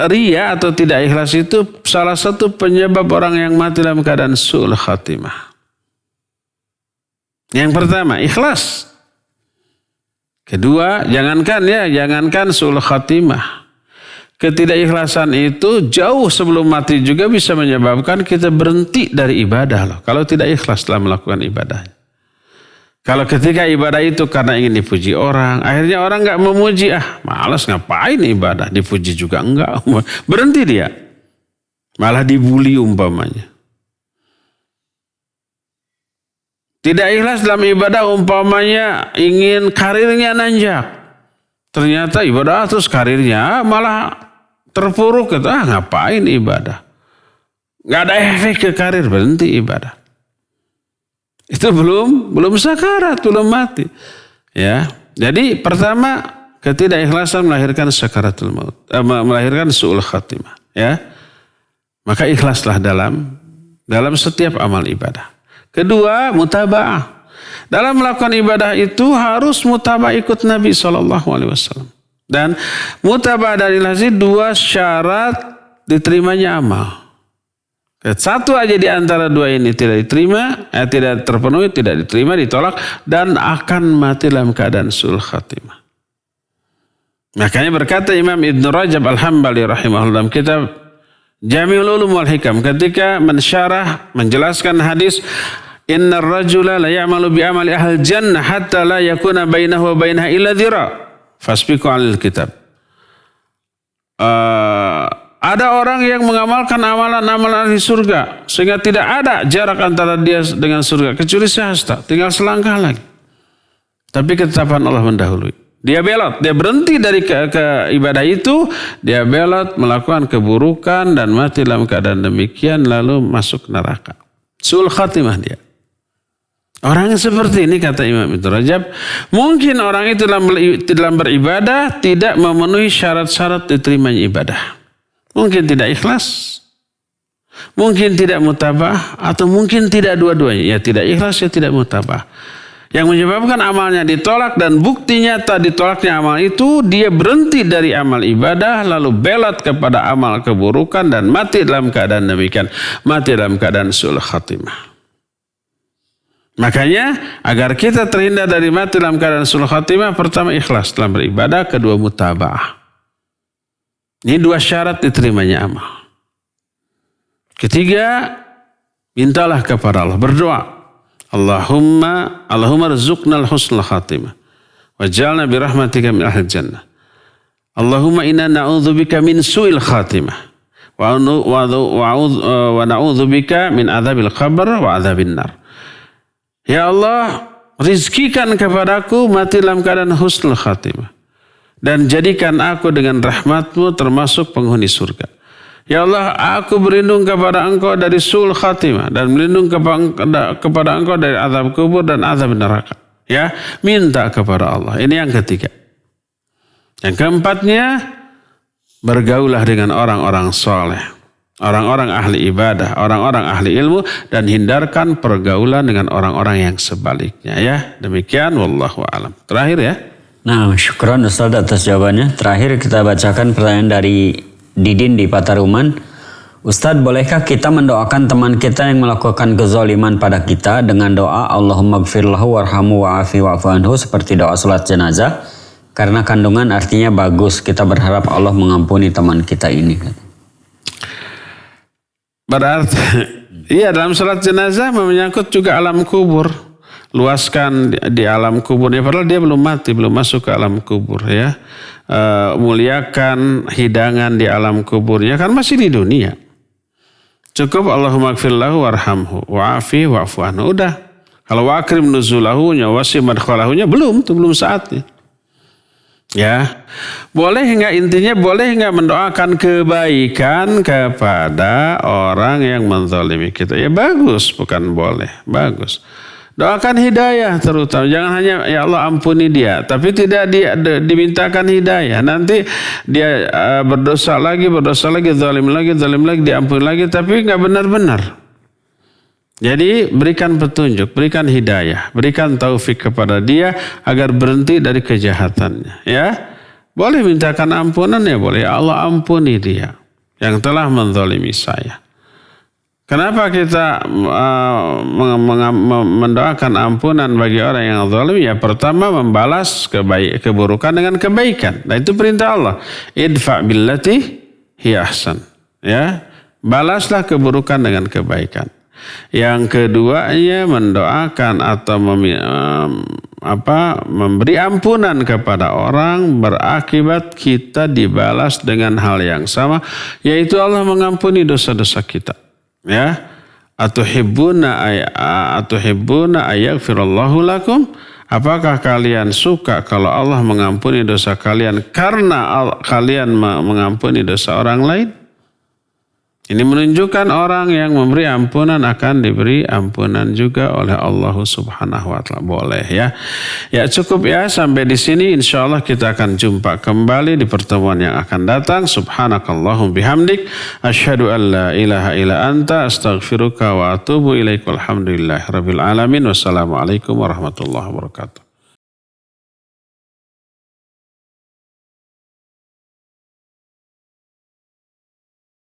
riya atau tidak ikhlas itu salah satu penyebab orang yang mati dalam keadaan su'ul khatimah. Yang pertama, ikhlas. Kedua, jangankan su'ul khatimah. Ketidakikhlasan itu jauh sebelum mati juga bisa menyebabkan kita berhenti dari ibadah loh. Kalau tidak ikhlas dalam melakukan ibadah. Kalau ketika ibadah itu karena ingin dipuji orang, akhirnya orang nggak memuji, malas ngapain ibadah, dipuji juga enggak, berhenti dia, malah dibully umpamanya. Tidak ikhlas dalam ibadah umpamanya ingin karirnya nanjak, ternyata ibadah terus karirnya malah terpuruk, ngapain ibadah, nggak ada efek ke karir, berhenti ibadah. Itu belum sakarat, belum mati. Ya, jadi pertama ketidakikhlasan melahirkan sakaratul maut, melahirkan su'ul khatimah, ya. Maka ikhlaslah dalam setiap amal ibadah. Kedua, mutaba'ah. Dalam melakukan ibadah itu harus mutaba'ah ikut Nabi SAW. Dan mutaba'ah dan ikhlas itu 2 syarat diterimanya amal. Satu aja di antara 2 ini tidak diterima, tidak terpenuhi, tidak diterima, ditolak, dan akan mati dalam keadaan su'ul khatimah. Makanya berkata Imam Ibn Rajab Al-Hambali rahimahullah dalam kitab Jami'ul Ulum wal Hikam ketika menjelaskan hadis innar rajula la ya'malu bi amali ahli jannah hatta la yakuna bainahu wa bainaha illa dhira fasbiqu 'alal kitab. Ada orang yang mengamalkan amalan-amalan ahli surga sehingga tidak ada jarak antara dia dengan surga kecuali sehasta, tinggal selangkah lagi. Tapi ketetapan Allah mendahului. Dia belot, dia berhenti dari ke ibadah itu, dia belot melakukan keburukan dan mati dalam keadaan demikian lalu masuk neraka. Su'ul khatimah dia. Orang yang seperti ini kata Imam Ibn Rajab, mungkin orang itu dalam beribadah tidak memenuhi syarat-syarat diterimanya ibadah. Mungkin tidak ikhlas, mungkin tidak mutaba'ah, atau mungkin tidak dua-duanya. Ya tidak ikhlas, ya tidak mutaba'ah. Yang menyebabkan amalnya ditolak dan bukti nyata ditolaknya amal itu, dia berhenti dari amal ibadah lalu belot kepada amal keburukan dan mati dalam keadaan demikian. Mati dalam keadaan su'ul khatimah. Makanya agar kita terhindar dari mati dalam keadaan su'ul khatimah, pertama ikhlas dalam beribadah, kedua mutaba'ah. Ini 2 syarat diterimanya amal. Ketiga, mintalah kepada Allah, berdoa. Allahumma rzuqnal husnul khatimah waj'alna birahmatika min ahli jannah. Allahumma inna na'udzubika min su'il khatimah wa na'udzubika min adzabil qabr wa adzabin nar. Ya Allah, rizkikan kepadaku mati dalam keadaan husnul khatimah dan jadikan aku dengan rahmatmu termasuk penghuni surga. Ya Allah, aku berlindung kepada Engkau dari su'ul khatimah dan berlindung kepada Engkau dari azab kubur dan azab neraka. Ya, minta kepada Allah. Ini yang ketiga. Yang keempatnya, bergaulah dengan orang-orang soleh, orang-orang ahli ibadah, orang-orang ahli ilmu, dan hindarkan pergaulan dengan orang-orang yang sebaliknya. Ya, demikian. Wallahu a'lam. Terakhir ya. Nah, syukran Ustaz atas jawabannya. Terakhir kita bacakan pertanyaan dari Didin di Pataruman. Ustadz, bolehkah kita mendoakan teman kita yang melakukan kezaliman pada kita dengan doa Allahumma gfirlahu warhamu wa'afi wa'fu anhu seperti doa salat jenazah? Karena kandungan artinya bagus, kita berharap Allah mengampuni teman kita ini. Berarti, iya dalam salat jenazah menyangkut juga alam kubur. Luaskan di alam kuburnya, padahal dia belum mati, belum masuk ke alam kubur ya. Muliakan hidangan di alam kuburnya, kan masih di dunia. Cukup Allahumma gfirlahu warhamhu wa'afi wa'fu anhu. Udah. Kalau wa'akrim nuzulahunya wasi madkhalahunya belum saatnya. Ya. Boleh enggak, intinya boleh enggak mendoakan kebaikan kepada orang yang menzalimi kita? Ya bagus, bukan boleh. Bagus. Doakan hidayah terutama. Jangan hanya ya Allah ampuni dia. Tapi tidak dimintakan hidayah. Nanti dia berdosa lagi, zalim lagi, diampuni lagi. Tapi nggak benar-benar. Jadi berikan petunjuk, berikan hidayah. Berikan taufik kepada dia agar berhenti dari kejahatannya. Ya, boleh mintakan ampunan ya boleh. Ya Allah ampuni dia yang telah menzalimi saya. Kenapa kita mendoakan ampunan bagi orang yang zalim? Ya pertama membalas keburukan dengan kebaikan. Nah itu perintah Allah. Idfa billati hiya ahsan. Ya, balaslah keburukan dengan kebaikan. Yang keduanya mendoakan atau memberi ampunan kepada orang berakibat kita dibalas dengan hal yang sama, yaitu Allah mengampuni dosa-dosa kita. Ya, atuhibbuna ayaghfirallahu lakum? Apakah kalian suka kalau Allah mengampuni dosa kalian karena kalian mengampuni dosa orang lain? Ini menunjukkan orang yang memberi ampunan akan diberi ampunan juga oleh Allah Subhanahu wa taala. Boleh ya. Ya cukup ya sampai di sini. Insyaallah kita akan jumpa kembali di pertemuan yang akan datang. Subhanakallahum bihamdik asyhadu an la ilaha illa anta astaghfiruka wa atubu ilaik. Walhamdulillahirabbil alamin. Wassalamualaikum warahmatullahi wabarakatuh.